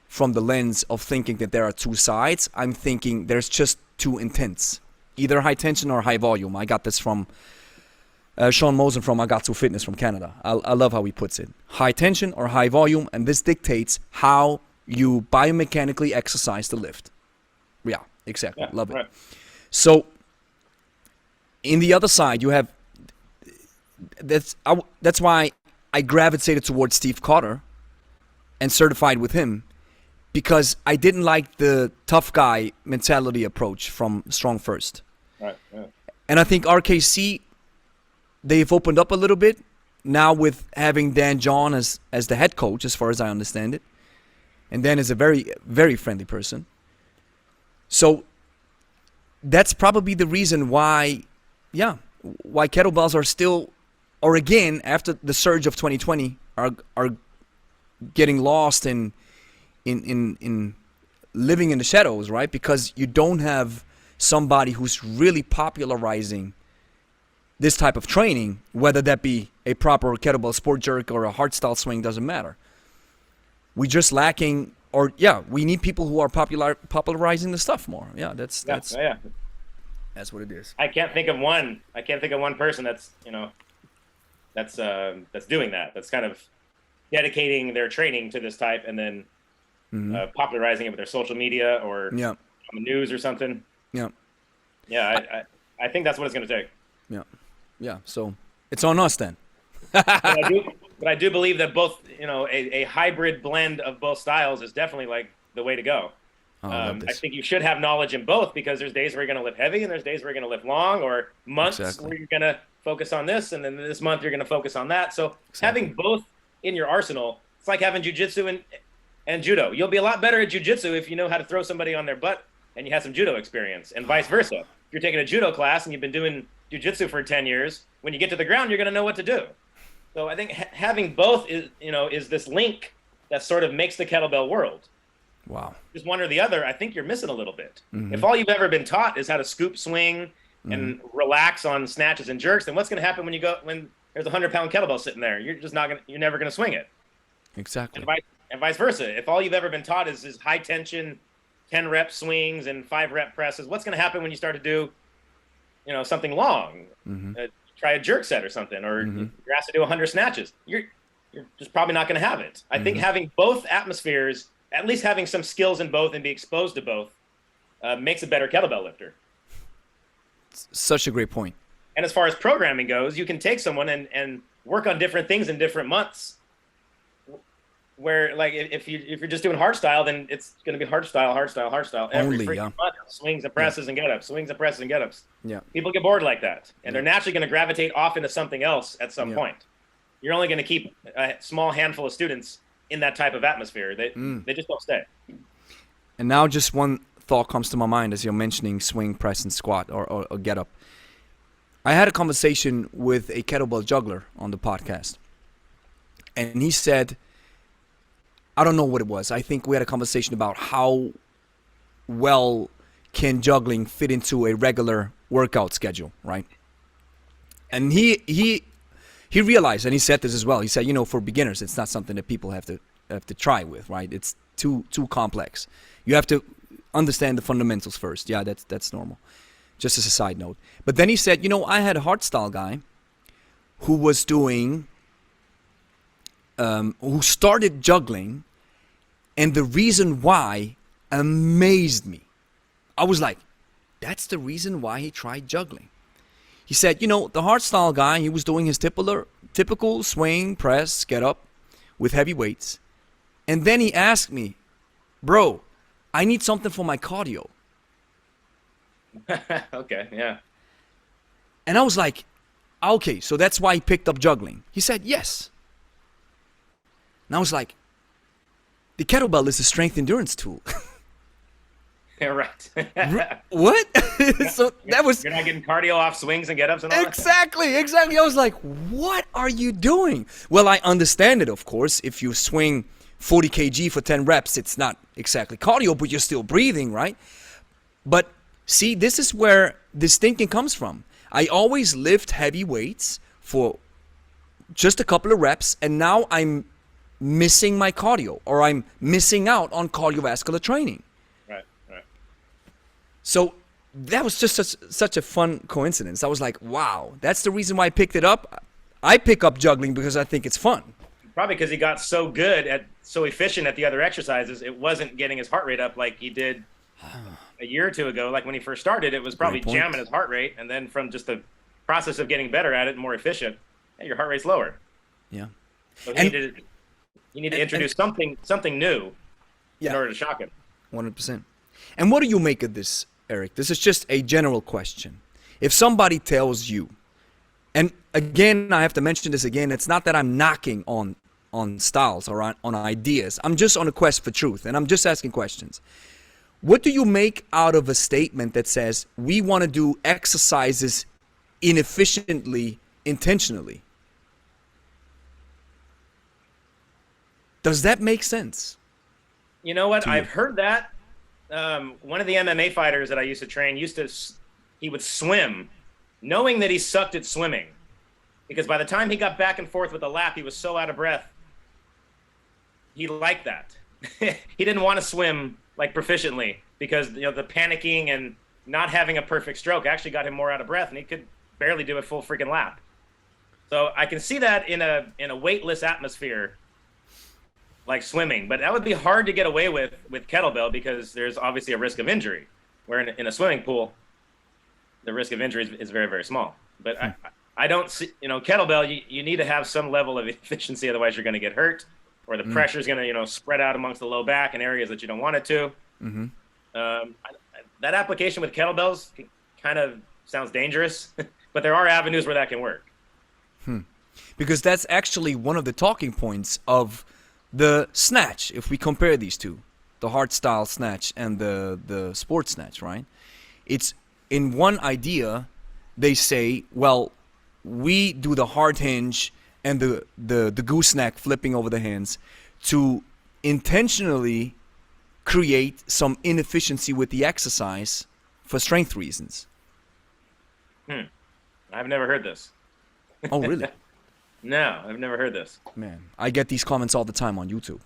from the lens of thinking that there are two sides. I'm thinking there's just two intents, either high tension or high volume. I got this from Sean Mosen from Agatsu Fitness from Canada. I love how he puts it. High tension or high volume, and this dictates how you biomechanically exercise the lift. Yeah, exactly. Love it. Right. So, in the other side, you have, that's why I gravitated towards Steve Cotter and certified with him, because I didn't like the tough guy mentality approach from Strong First. Right. Yeah. And I think RKC, they've opened up a little bit now with having Dan John as the head coach, as far as I understand it. And Dan is a very, very friendly person. So that's probably the reason why kettlebells are still, or again, after the surge of 2020, are getting lost in living in the shadows, right? Because you don't have somebody who's really popularizing this type of training, whether that be a proper kettlebell sport jerk or a hardstyle swing, doesn't matter. We're just lacking, we need people who are popularizing the stuff more. That's what it is. I can't think of one person that's doing that. That's kind of dedicating their training to this type and then popularizing it with their social media or on the news or something. I think that's what it's going to take. So it's on us then. But I do believe that both, a hybrid blend of both styles is definitely like the way to go. I think you should have knowledge in both, because there's days where you're going to lift heavy and there's days where you're going to lift long, or months where you're going to focus on this, and then this month you're going to focus on that. So having both in your arsenal, it's like having jujitsu and judo. You'll be a lot better at jujitsu if you know how to throw somebody on their butt and you have some judo experience, and vice versa. If you're taking a judo class and you've been doing jujitsu for 10 years, when you get to the ground, you're going to know what to do. So I think having both is this link that sort of makes the kettlebell world. Wow. Just one or the other, I think you're missing a little bit. If all you've ever been taught is how to scoop, swing, and relax on snatches and jerks, then what's going to happen when there's a 100-pound kettlebell sitting there? You're never going to swing it. Exactly. And vice versa. If all you've ever been taught is high tension, 10 rep swings and 5 rep presses, what's going to happen when you start to do, something long? Try a jerk set or something, or you're asked to do 100 snatches. You're just probably not going to have it. I think having both atmospheres, at least having some skills in both and be exposed to both, makes a better kettlebell lifter. Such a great point. And as far as programming goes, you can take someone and work on different things in different months. Where, like, if you're just doing hardstyle, then it's going to be hardstyle every freaking month. Swings and presses and get-ups, swings and presses and get-ups. Yeah. People get bored like that, and they're naturally going to gravitate off into something else at some point. You're only going to keep a small handful of students in that type of atmosphere. They just don't stay. And now just one thought comes to my mind as you're mentioning swing, press, and squat or get-up. I had a conversation with a kettlebell juggler on the podcast, and he said, I don't know what it was. I think we had a conversation about how well can juggling fit into a regular workout schedule, right? And he realized, and he said this as well. He said, for beginners, it's not something that people have to try with, right? It's too complex. You have to understand the fundamentals first. Yeah, that's normal. Just as a side note. But then he said, I had a hardstyle guy who was doing. Who started juggling, and the reason why amazed me. I was like, that's the reason why he tried juggling. He said, the hardstyle guy, he was doing his typical swing, press, get up with heavy weights. And then he asked me, bro, I need something for my cardio. Okay, yeah. And I was like, okay, so that's why he picked up juggling. He said, yes. And I was like, the kettlebell is a strength endurance tool. Yeah, right. What? So that was... You're not getting cardio off swings and get-ups and all Exactly. I was like, what are you doing? Well, I understand it, of course. If you swing 40 kg for 10 reps, it's not exactly cardio, but you're still breathing, right? But see, this is where this thinking comes from. I always lift heavy weights for just a couple of reps, and now I'm missing my cardio, or I'm missing out on cardiovascular training. Right. So that was just such a fun coincidence. I was like, wow, that's the reason why I picked it up. I pick up juggling because I think it's fun. Probably because he got so efficient at the other exercises, it wasn't getting his heart rate up like he did a year or two ago. Like when he first started, it was probably jamming his heart rate, and then from just the process of getting better at it and more efficient, your heart rate's lower. Yeah. So you need to introduce something new in order to shock him. 100%. And what do you make of this, Eric? This is just a general question. If somebody tells you, and again, I have to mention this again, it's not that I'm knocking on styles or on ideas. I'm just on a quest for truth, and I'm just asking questions. What do you make out of a statement that says we want to do exercises inefficiently, intentionally? Does that make sense? You know what? I've heard that. One of the MMA fighters that I used to train he would swim, knowing that he sucked at swimming, because by the time he got back and forth with the lap, he was so out of breath. He liked that. He didn't want to swim like proficiently because the panicking and not having a perfect stroke actually got him more out of breath, and he could barely do a full freaking lap. So I can see that in a weightless atmosphere, like swimming, but that would be hard to get away with kettlebell because there's obviously a risk of injury, where in a swimming pool, the risk of injury is very, very small. But I don't see, kettlebell, you need to have some level of efficiency, otherwise you're going to get hurt, or the pressure is going to, spread out amongst the low back in areas that you don't want it to. That application with kettlebells kind of sounds dangerous but there are avenues where that can work. Because that's actually one of the talking points of the snatch. If we compare these two, the hard style snatch and the sports snatch, right? It's in one idea, they say, well, we do the hard hinge and the gooseneck flipping over the hands to intentionally create some inefficiency with the exercise for strength reasons. I've never heard this. Oh, really? No, I've never heard this. Man, I get these comments all the time on YouTube.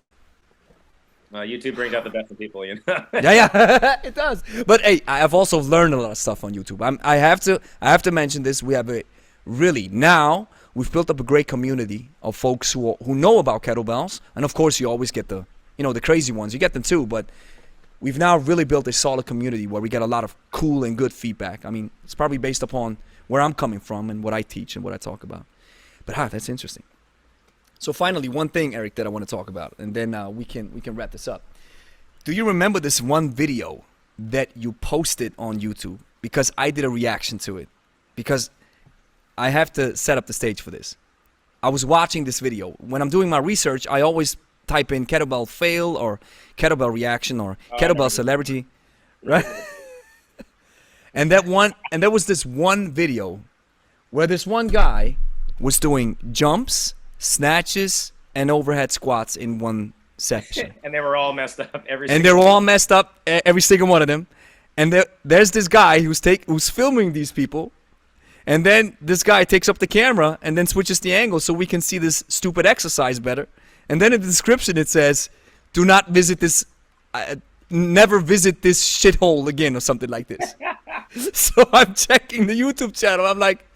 YouTube brings out the best in people, you know. Yeah, it does. But hey, I've also learned a lot of stuff on YouTube. I have to mention this. We have now we've built up a great community of folks who know about kettlebells, and of course you always get the crazy ones. You get them too, but we've now really built a solid community where we get a lot of cool and good feedback. I mean, it's probably based upon where I'm coming from and what I teach and what I talk about. But that's interesting. So finally, one thing, Eric, that I want to talk about, and then we can wrap this up. Do you remember this one video that you posted on YouTube? Because I did a reaction to it. Because I have to set up the stage for this. I was watching this video. When I'm doing my research, I always type in kettlebell fail or kettlebell reaction or kettlebell celebrity, right? and there was this one video where this one guy was doing jumps, snatches, and overhead squats in one section. And they were all messed up. Every single one of them. And there's this guy who's filming these people. And then this guy takes up the camera and then switches the angle so we can see this stupid exercise better. And then in the description it says, "Do not visit this, never visit this shithole again," or something like this. So I'm checking the YouTube channel. I'm like,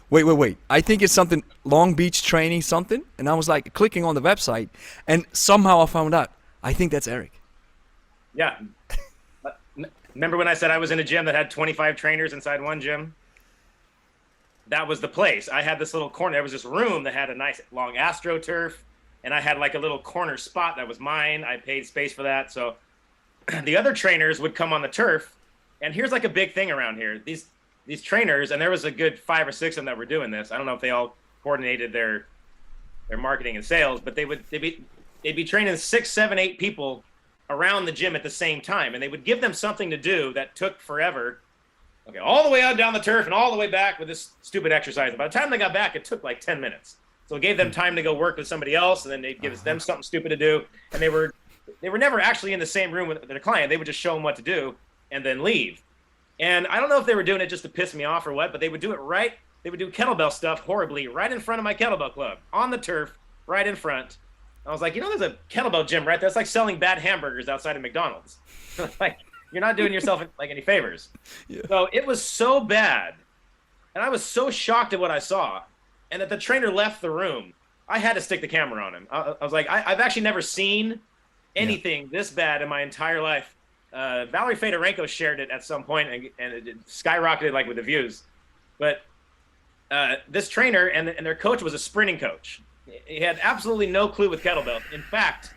wait. I think it's something, Long Beach Training something. And I was like clicking on the website and somehow I found out, I think that's Eric. Yeah. Remember when I said I was in a gym that had 25 trainers inside one gym? That was the place. I had this little corner. There was this room that had a nice long AstroTurf, and I had like a little corner spot that was mine. I paid space for that. So the other trainers would come on the turf, and here's like a big thing around here. These trainers, and there was a good 5 or 6 of them that were doing this. I don't know if they all coordinated their marketing and sales, but they'd be training 6, 7, 8 people around the gym at the same time, and they would give them something to do that took forever. Okay, all the way out down the turf and all the way back with this stupid exercise. By the time they got back, it took like 10 minutes. So it gave them time to go work with somebody else, and then they'd give them something stupid to do. And they were never actually in the same room with their client. They would just show them what to do and then leave. And I don't know if they were doing it just to piss me off or what, but they would do it right. They would do kettlebell stuff horribly right in front of my kettlebell club, on the turf, right in front. I was like, there's a kettlebell gym right there. That's like selling bad hamburgers outside of McDonald's. Like, you're not doing yourself like any favors. Yeah. So it was so bad. And I was so shocked at what I saw. And that the trainer left the room. I had to stick the camera on him. I was like, I've actually never seen anything this bad in my entire life. Valerie Fedorenko shared it at some point, and it skyrocketed like with the views. But this trainer and their coach was a sprinting coach. He had absolutely no clue with kettlebell. In fact,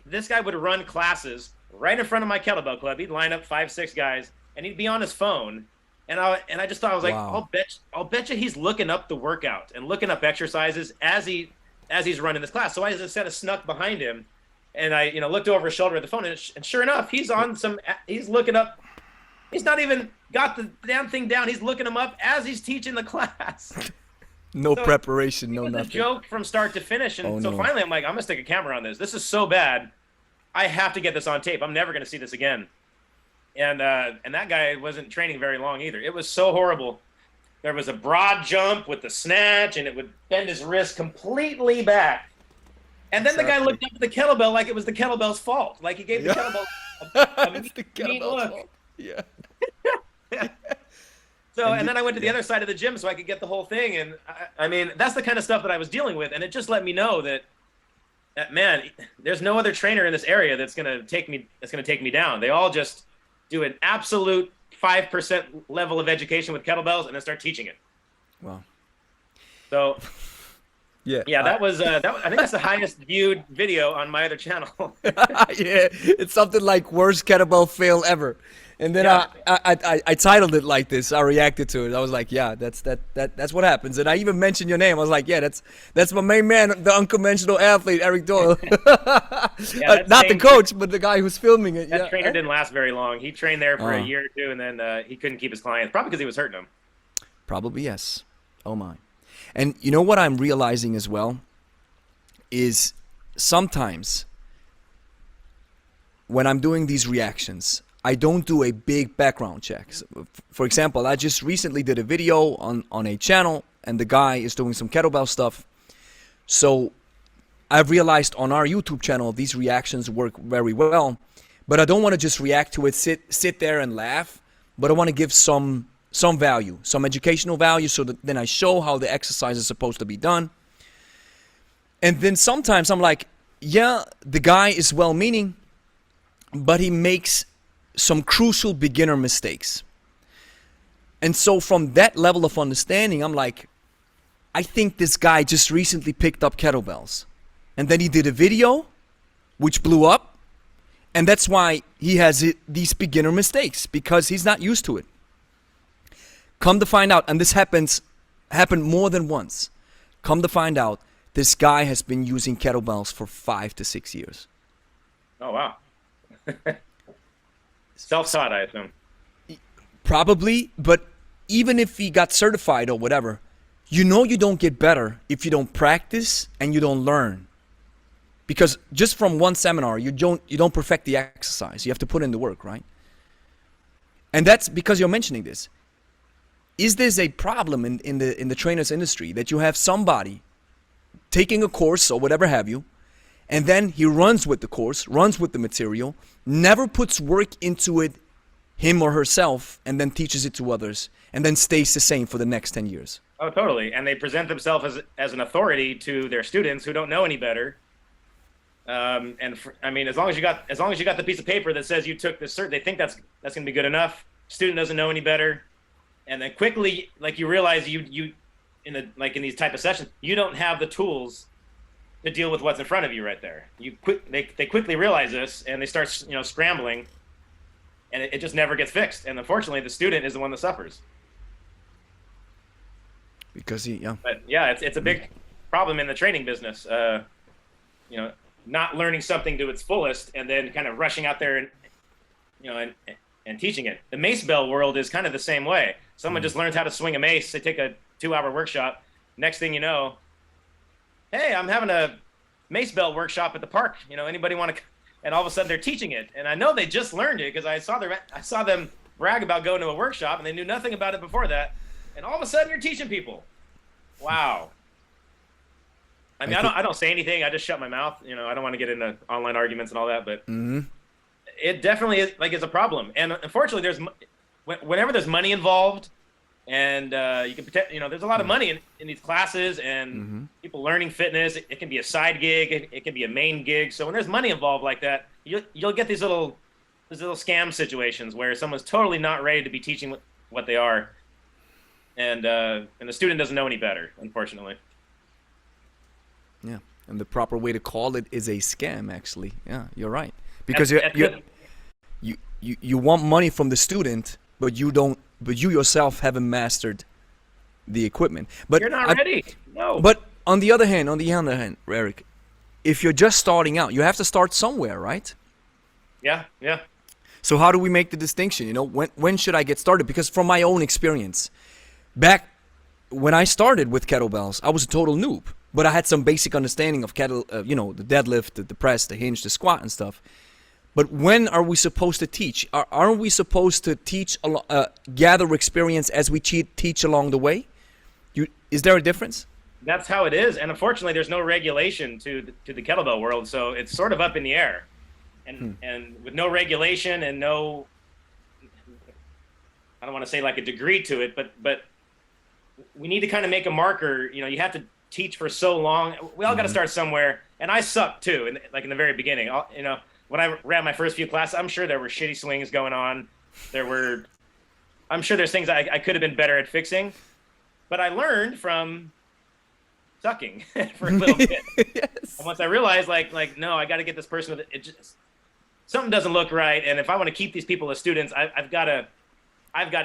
this guy would run classes right in front of my kettlebell club. He'd line up 5, 6 guys, and he'd be on his phone. And I just thought, I was like, wow. I'll bet you he's looking up the workout and looking up exercises as he's running this class. So I just kind of snuck behind him, and I looked over his shoulder at the phone, and sure enough, he's looking up. He's not even got the damn thing down. He's looking them up as he's teaching the class. No preparation, no nothing. It was a joke from start to finish, and finally I'm like, I'm gonna stick a camera on this. This is so bad. I have to get this on tape. I'm never gonna see this again. And that guy wasn't training very long either. It was so horrible. There was a broad jump with the snatch, and it would bend his wrist completely back. And then the guy looked up at the kettlebell like it was the kettlebell's fault. Like he gave the kettlebell a mean look. Fault. Yeah. So, and then I went to the other side of the gym so I could get the whole thing. And I mean, that's the kind of stuff that I was dealing with. And it just let me know that man, there's no other trainer in this area that's going to take me down. They all just do an absolute 5% level of education with kettlebells and then start teaching it. Wow. So Yeah, that was I think that's the highest viewed video on my other channel. Yeah, it's something like worst kettlebell fail ever. And then Yeah. I titled it like this. I reacted to it. I was like, yeah, that's what happens. And I even mentioned your name. I was like, yeah, that's my main man, the unconventional athlete, Eric Doyle. Yeah, Not the coach, but the guy who's filming it. That trainer didn't last very long. He trained there for a year or two, and then he couldn't keep his clients, probably because he was hurting them. Probably yes. Oh my. And you know what I'm realizing as well is sometimes when I'm doing these reactions, I don't do a big background check. For example, I just recently did a video on a channel, and the guy is doing some kettlebell stuff. So I've realized on our YouTube channel these reactions work very well, but I don't want to just react to it, sit there and laugh, but I want to give some value, some educational value, so that then I show how the exercise is supposed to be done. And then sometimes I'm like, yeah, the guy is well-meaning, but he makes some crucial beginner mistakes. And so from that level of understanding, I'm like, I think this guy just recently picked up kettlebells. And then he did a video, which blew up. And that's why he has these beginner mistakes, because he's not used to it. Come to find out, and this happened more than once. Come to find out, this guy has been using kettlebells for 5 to 6 years. Oh, wow. Self-taught, I assume. Probably, but even if he got certified or whatever, you don't get better if you don't practice and you don't learn. Because just from one seminar, you don't perfect the exercise. You have to put in the work, right? And that's because you're mentioning this. Is this a problem in the trainers industry, that you have somebody taking a course or whatever have you, and then he runs with the course, runs with the material, never puts work into it, him or herself, and then teaches it to others, and then stays the same for the next 10 years? Oh, totally. And they present themselves as an authority to their students who don't know any better. I mean, as long as you got the piece of paper that says you took this cert, they think that's going to be good enough. Student doesn't know any better. And then quickly, like, you realize in these type of sessions, you don't have the tools to deal with what's in front of you right there. They quickly realize this, and they start scrambling, and it just never gets fixed. And unfortunately, the student is the one that suffers. Because But yeah, it's a big problem in the training business. Not learning something to its fullest, and then kind of rushing out there and teaching it. The mace bell world is kind of the same way. Someone just learns how to swing a mace. They take a 2-hour workshop. Next thing you know, hey, I'm having a mace bell workshop at the park. Anybody want to? And all of a sudden they're teaching it. And I know they just learned it because I saw them brag about going to a workshop, and they knew nothing about it before that. And all of a sudden you're teaching people. Wow. I mean, I don't say anything. I just shut my mouth. I don't want to get into online arguments and all that, but it definitely is it's a problem. And unfortunately, whenever there's money involved, and you can there's a lot of money in these classes, and people learning fitness. It can be a side gig. It can be a main gig. So when there's money involved like that, you'll get these little scam situations where someone's totally not ready to be teaching what they are, and the student doesn't know any better, unfortunately. Yeah, and the proper way to call it is a scam, actually. Yeah, you're right. Because you want money from the student, but you yourself haven't mastered the equipment. But you're not ready. No. But on the other hand, Eric, if you're just starting out, you have to start somewhere, right? Yeah. So how do we make the distinction? When should I get started? Because from my own experience, back when I started with kettlebells, I was a total noob. But I had some basic understanding of the deadlift, the press, the hinge, the squat and stuff. But when are we supposed to teach? Aren't we supposed to teach, gather experience as we teach along the way? Is there a difference? That's how it is. And unfortunately, there's no regulation to the kettlebell world. So it's sort of up in the air. And with no regulation and no, I don't want to say like a degree to it, but we need to kind of make a marker. You have to teach for so long. We all got to start somewhere. And I sucked too, in the very beginning. When I ran my first few classes, I'm sure there were shitty swings going on. I'm sure there's things I could have been better at fixing. But I learned from sucking for a little bit. Yes. And once I realized, no, I got to get this person with it. Just something doesn't look right, and if I want to keep these people as students, I've got to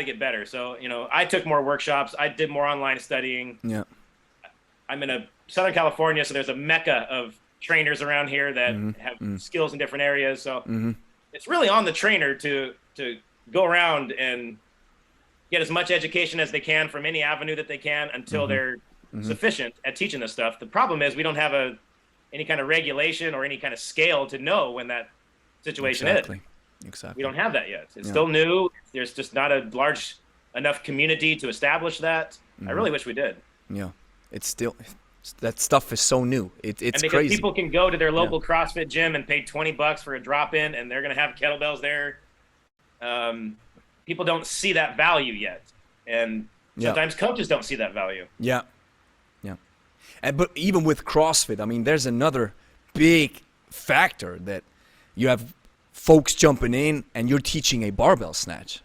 get better. So I took more workshops. I did more online studying. Yeah. I'm in Southern California, so there's a mecca of trainers around here that have skills in different areas. So it's really on the trainer to go around and get as much education as they can from any avenue that they can until they're sufficient at teaching this stuff. The problem is we don't have any kind of regulation or any kind of scale to know when that situation is. Exactly. We don't have that yet. It's still new. There's just not a large enough community to establish that. I really wish we did. Yeah. It's still, that stuff is so new. It's because crazy. People can go to their local CrossFit gym and pay $20 for a drop-in, and they're going to have kettlebells there. People don't see that value yet, and sometimes coaches don't see that value. Yeah. But even with CrossFit, I mean, there's another big factor that you have folks jumping in, and you're teaching a barbell snatch.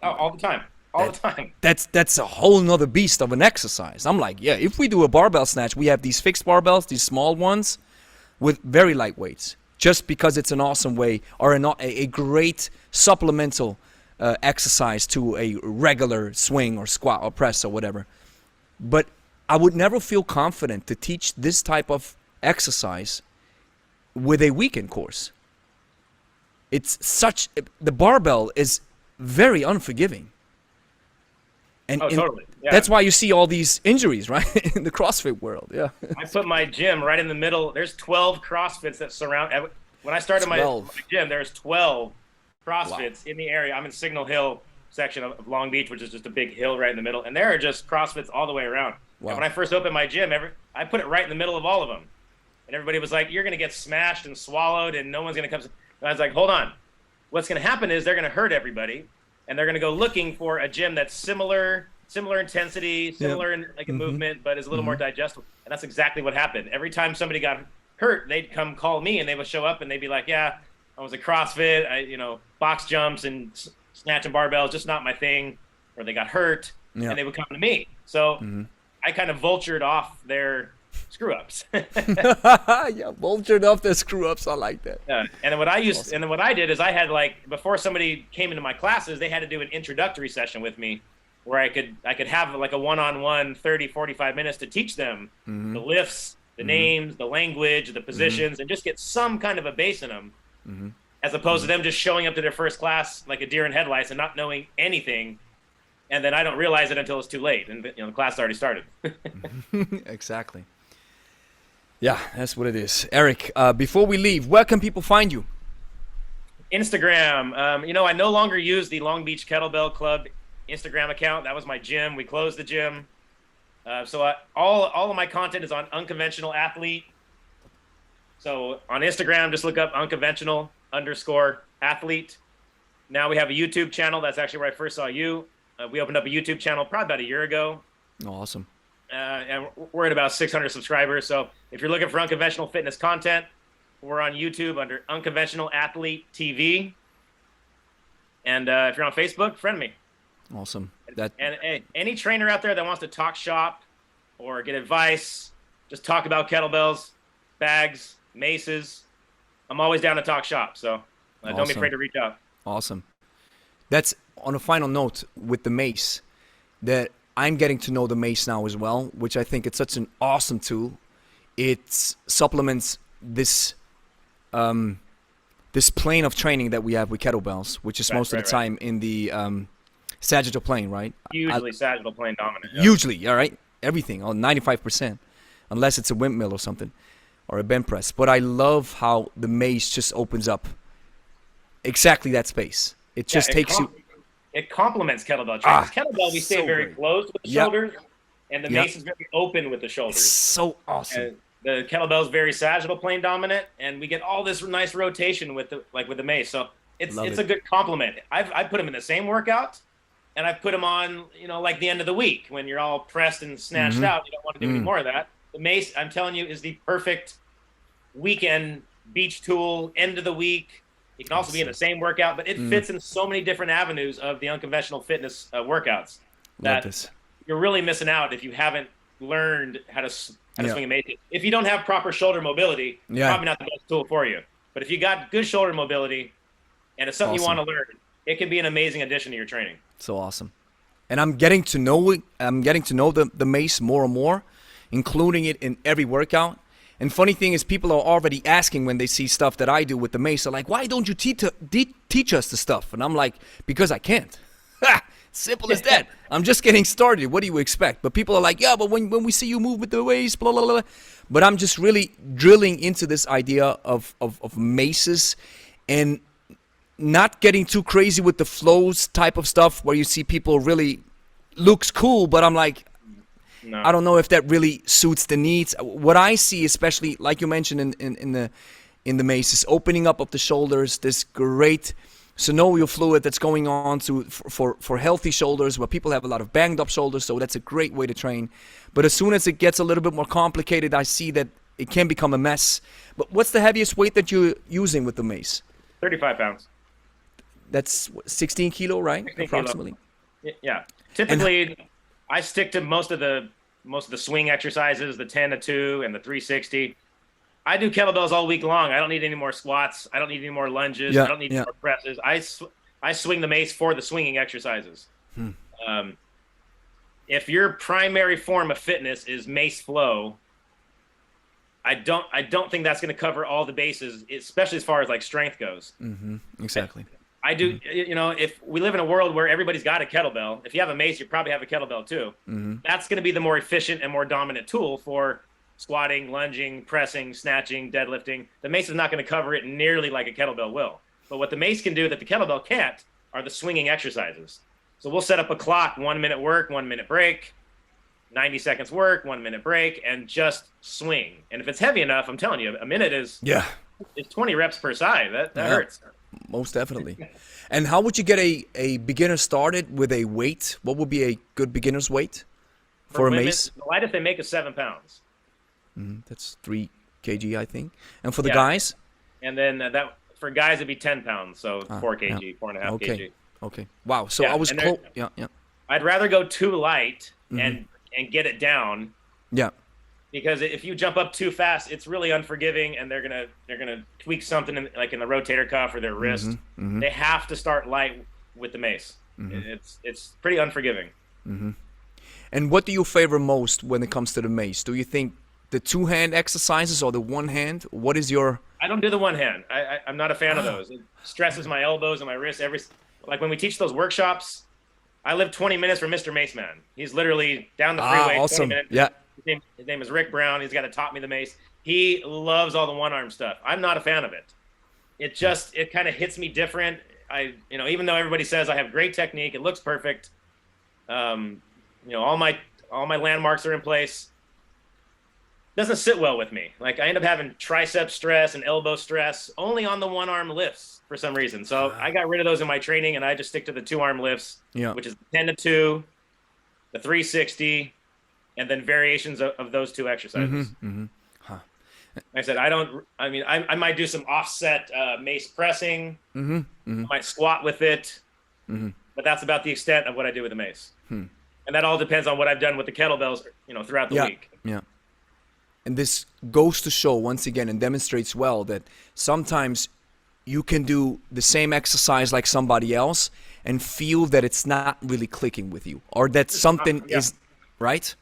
All the time. All the time. That's a whole nother beast of an exercise. I'm like, if we do a barbell snatch, we have these fixed barbells, these small ones, with very light weights, just because it's an awesome way, or a great supplemental exercise to a regular swing or squat or press or whatever. But I would never feel confident to teach this type of exercise with a weekend course. The barbell is very unforgiving. And totally. Yeah. That's why you see all these injuries, right, in the CrossFit world. Yeah. I put my gym right in the middle. There's 12 CrossFits that surround. When I started my gym, there's 12 CrossFits in the area. I'm in Signal Hill section of Long Beach, which is just a big hill right in the middle. And there are just CrossFits all the way around. Wow. And when I first opened my gym, I put it right in the middle of all of them. And everybody was like, you're going to get smashed and swallowed and no one's going to come. And I was like, hold on. What's going to happen is they're going to hurt everybody. And they're going to go looking for a gym that's similar intensity, similar in like a movement, but is a little more digestible. And that's exactly what happened. Every time somebody got hurt, they'd come call me and they would show up and they'd be like, yeah, I was at CrossFit, box jumps and snatch and barbells, just not my thing. Or they got hurt and they would come to me. So I kind of vultured off their screw-ups. Vultured off their screw-ups. I like that. Yeah. And then what I did is I had before somebody came into my classes, they had to do an introductory session with me where I could have like a one-on-one 30, 45 minutes to teach them the lifts, the names, the language, the positions, and just get some kind of a base in them, as opposed to them just showing up to their first class like a deer in headlights and not knowing anything. And then I don't realize it until it's too late, and the class already started. Exactly. Yeah, that's what it is. Eric, before we leave, where can people find you? Instagram. I no longer use the Long Beach Kettlebell Club Instagram account. That was my gym. We closed the gym. So all of my content is on Unconventional Athlete. So on Instagram, just look up unconventional_athlete. Now we have a YouTube channel. That's actually where I first saw you. We opened up a YouTube channel probably about a year ago. Oh, awesome. And we're at about 600 subscribers. So if you're looking for unconventional fitness content, we're on YouTube under Unconventional Athlete TV. And if you're on Facebook, friend me. Awesome. And any trainer out there that wants to talk shop or get advice, just talk about kettlebells, bags, maces, I'm always down to talk shop. So don't be afraid to reach out. Awesome. That's on a final note with the mace, that I'm getting to know the mace now as well, which I think it's such an awesome tool. It supplements this plane of training that we have with kettlebells, which is most of the time in the sagittal plane, right? Usually sagittal plane dominant. Yeah. Usually, all right? Everything, 95%, unless it's a windmill or something, or a bench press. But I love how the mace just opens up exactly that space. It just takes you... It complements kettlebell training. Kettlebell, we stay very close with the shoulders, and the mace is very open with the shoulders. It's so awesome. And the kettlebell is very sagittal plane dominant, and we get all this nice rotation with the mace. So it's a good complement. I've put them in the same workout, and I've put them on like the end of the week when you're all pressed and snatched out. You don't want to do any more of that. The mace, I'm telling you, is the perfect weekend beach tool. End of the week. It can also be in the same workout, but it fits in so many different avenues of the unconventional fitness workouts that you're really missing out if you haven't learned how to swing a mace. If you don't have proper shoulder mobility, probably not the best tool for you. But if you got good shoulder mobility and it's something you want to learn, it can be an amazing addition to your training. So awesome. And I'm getting to know it. I'm getting to know the mace more and more, including it in every workout. And funny thing is, people are already asking when they see stuff that I do with the mace. They're like, "Why don't you teach us the stuff?" And I'm like, "Because I can't." Simple as that. I'm just getting started. What do you expect? But people are like, "Yeah, but when we see you move with the mace, blah blah blah." But I'm just really drilling into this idea of maces, and not getting too crazy with the flows type of stuff where you see people really looks cool, but I'm like, no. I don't know if that really suits the needs. What I see, especially like you mentioned in the mace, is opening up of the shoulders. This great synovial fluid that's going on for healthy shoulders, where people have a lot of banged up shoulders. So that's a great way to train. But as soon as it gets a little bit more complicated, I see that it can become a mess. But what's the heaviest weight that you're using with the mace? 35 pounds. That's 16 kilo, right? 16 approximately. Kilo. Yeah. Typically, I stick to most of the swing exercises, the 10 to 2 and the 360. I do kettlebells all week long. I don't need any more squats. I don't need any more lunges. I don't need any more presses. I swing the mace for the swinging exercises. If your primary form of fitness is mace flow, I don't think that's going to cover all the bases, especially as far as like strength goes. Exactly. I do, if we live in a world where everybody's got a kettlebell, if you have a mace, you probably have a kettlebell too. That's going to be the more efficient and more dominant tool for squatting, lunging, pressing, snatching, deadlifting. The mace is not going to cover it nearly like a kettlebell will. But what the mace can do that the kettlebell can't are the swinging exercises. So we'll set up a clock, 1 minute work, 1 minute break, 90 seconds work, 1 minute break, and just swing. And if it's heavy enough, I'm telling you, a minute is 20 reps per side. That hurts. Most definitely. And how would you get a beginner started with a weight? What would be a good beginner's weight for a women, mace? The lightest they make is 7 pounds. That's 3 kg, I think. And for the guys? And then that for guys it'd be 10 pounds, so 4 kg, 4.5 kg. Okay. Wow. So I was close. Yeah. I'd rather go too light and get it down. Yeah. Because if you jump up too fast, it's really unforgiving, and they're gonna tweak something in the rotator cuff or their wrist. They have to start light with the mace. It's pretty unforgiving. And what do you favor most when it comes to the mace? Do you think the 2-hand exercises or the 1-hand? What is your? I don't do the 1-hand. I'm not a fan of those. It stresses my elbows and my wrists. Like when we teach those workshops, I live 20 minutes from Mr. Mace Man. He's literally down the freeway. Awesome. 20 minutes. Yeah. His name is Rick Brown. He's got to taught me the mace. He loves all the 1-arm stuff. I'm not a fan of it. It kind of hits me different. Even though everybody says I have great technique, it looks perfect. All my landmarks are in place. Doesn't sit well with me. Like I end up having tricep stress and elbow stress only on the 1-arm lifts for some reason. So I got rid of those in my training, and I just stick to the 2-arm lifts, which is 10 to 2, the 360. And then variations of those 2 exercises. Like I said, I might do some offset mace pressing. I might squat with it. But that's about the extent of what I do with the mace. And that all depends on what I've done with the kettlebells, throughout the week. Yeah. And this goes to show once again and demonstrates well that sometimes you can do the same exercise like somebody else and feel that it's not really clicking with you, or that something is right.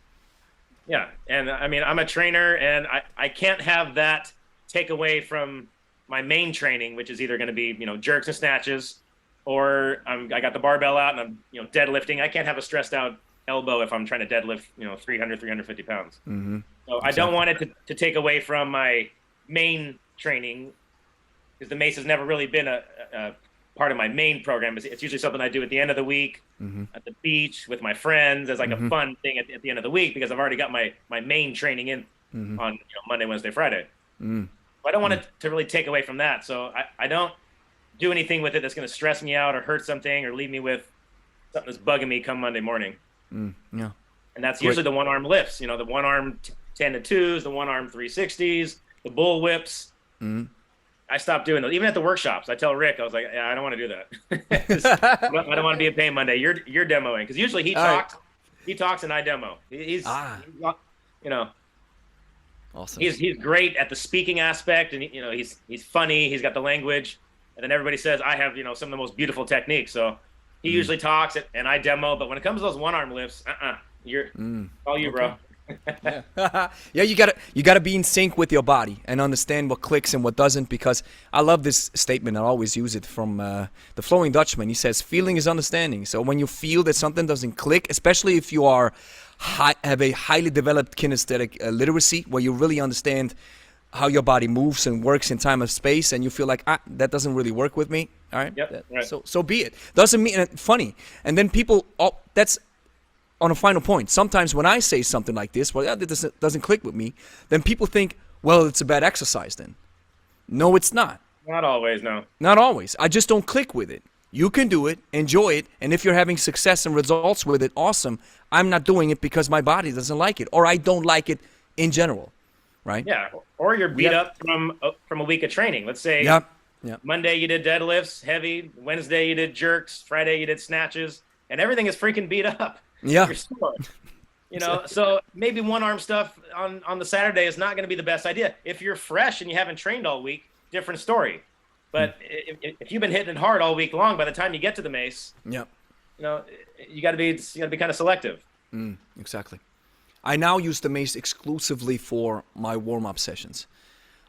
Yeah, and I'm a trainer, and I can't have that take away from my main training, which is either going to be jerks and snatches, or I got the barbell out and I'm deadlifting. I can't have a stressed out elbow if I'm trying to deadlift 300, 350 pounds. So I don't want it to take away from my main training, because the mace has never really been a part of my main program. It's usually something I do at the end of the week at the beach with my friends as like a fun thing at the end of the week, because I've already got my main training in on Monday, Wednesday, Friday. So I don't want it to really take away from that. So I don't do anything with it that's going to stress me out or hurt something or leave me with something that's bugging me come Monday morning. Yeah. And that's usually the 1-arm lifts, the 1-arm 10 to 2s, the 1-arm 360s, the bull whips. I stopped doing those. Even at the workshops, I tell Rick, I was like, I don't want to do that. I don't want to be in pain Monday. You're demoing. Because usually he talks, He talks and I demo. He's you know, Awesome. he's great at the speaking aspect, and he's funny. He's got the language, and then everybody says I have some of the most beautiful techniques. So he usually talks and I demo. But when it comes to those one arm lifts, you're all you, bro. Yeah, you gotta be in sync with your body and understand what clicks and what doesn't, because I love this statement. I always use it from the Flowing Dutchman. He says feeling is understanding. So when you feel that something doesn't click, especially if you have a highly developed kinesthetic literacy, where you really understand how your body moves and works in time and space, and you feel like that doesn't really work with me, all right, right. So be it. Doesn't mean funny. And then people, that's on a final point. Sometimes when I say something like this, well, that doesn't click with me, then people think, well, it's a bad exercise then. No, it's not. Not always, no. Not always. I just don't click with it. You can do it, enjoy it, and if you're having success and results with it, awesome. I'm not doing it because my body doesn't like it, or I don't like it in general, right? Yeah, or you're beat up from a week of training. Let's say Monday you did deadlifts, heavy. Wednesday you did jerks. Friday you did snatches, and everything is freaking beat up. Yeah. You're sore. So maybe one arm stuff on the Saturday is not going to be the best idea. If you're fresh and you haven't trained all week, different story. But if you've been hitting it hard all week long, by the time you get to the mace, you got to be kind of selective. Exactly. I now use the mace exclusively for my warm-up sessions.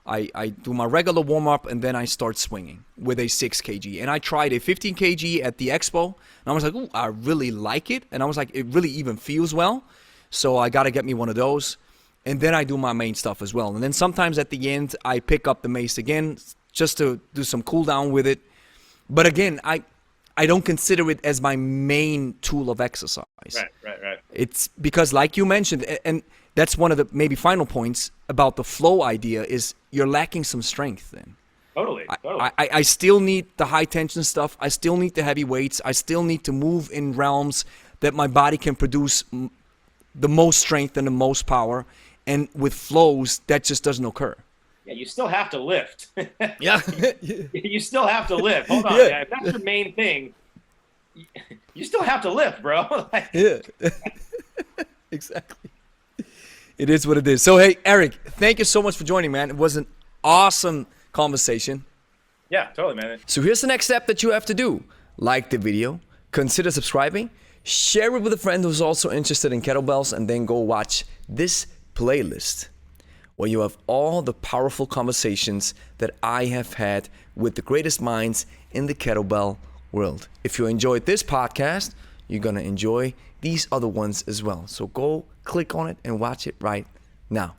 I do my regular warm-up, and then I start swinging with a 6 kg. And I tried a 15 kg at the Expo, and I was like, ooh, I really like it. And I was like, it really even feels well. So I got to get me one of those. And then I do my main stuff as well. And then sometimes at the end, I pick up the mace again just to do some cool down with it. But again, I don't consider it as my main tool of exercise. Right. It's because, like you mentioned, and that's one of the maybe final points about the flow idea, is you're lacking some strength then. Totally. I still need the high tension stuff. I still need the heavy weights. I still need to move in realms that my body can produce the most strength and the most power. And with flows, that just doesn't occur. Yeah, you still have to lift. Yeah. You still have to lift. Hold on. Yeah. If that's your main thing, you still have to lift, bro. Yeah. Exactly. It is what it is. So, hey, Eric, thank you so much for joining, man. It was an awesome conversation. Yeah, totally, man. So here's the next step that you have to do. Like the video, consider subscribing, share it with a friend who's also interested in kettlebells, and then go watch this playlist where you have all the powerful conversations that I have had with the greatest minds in the kettlebell world. If you enjoyed this podcast, you're going to enjoy these other ones as well. So go click on it and watch it right now.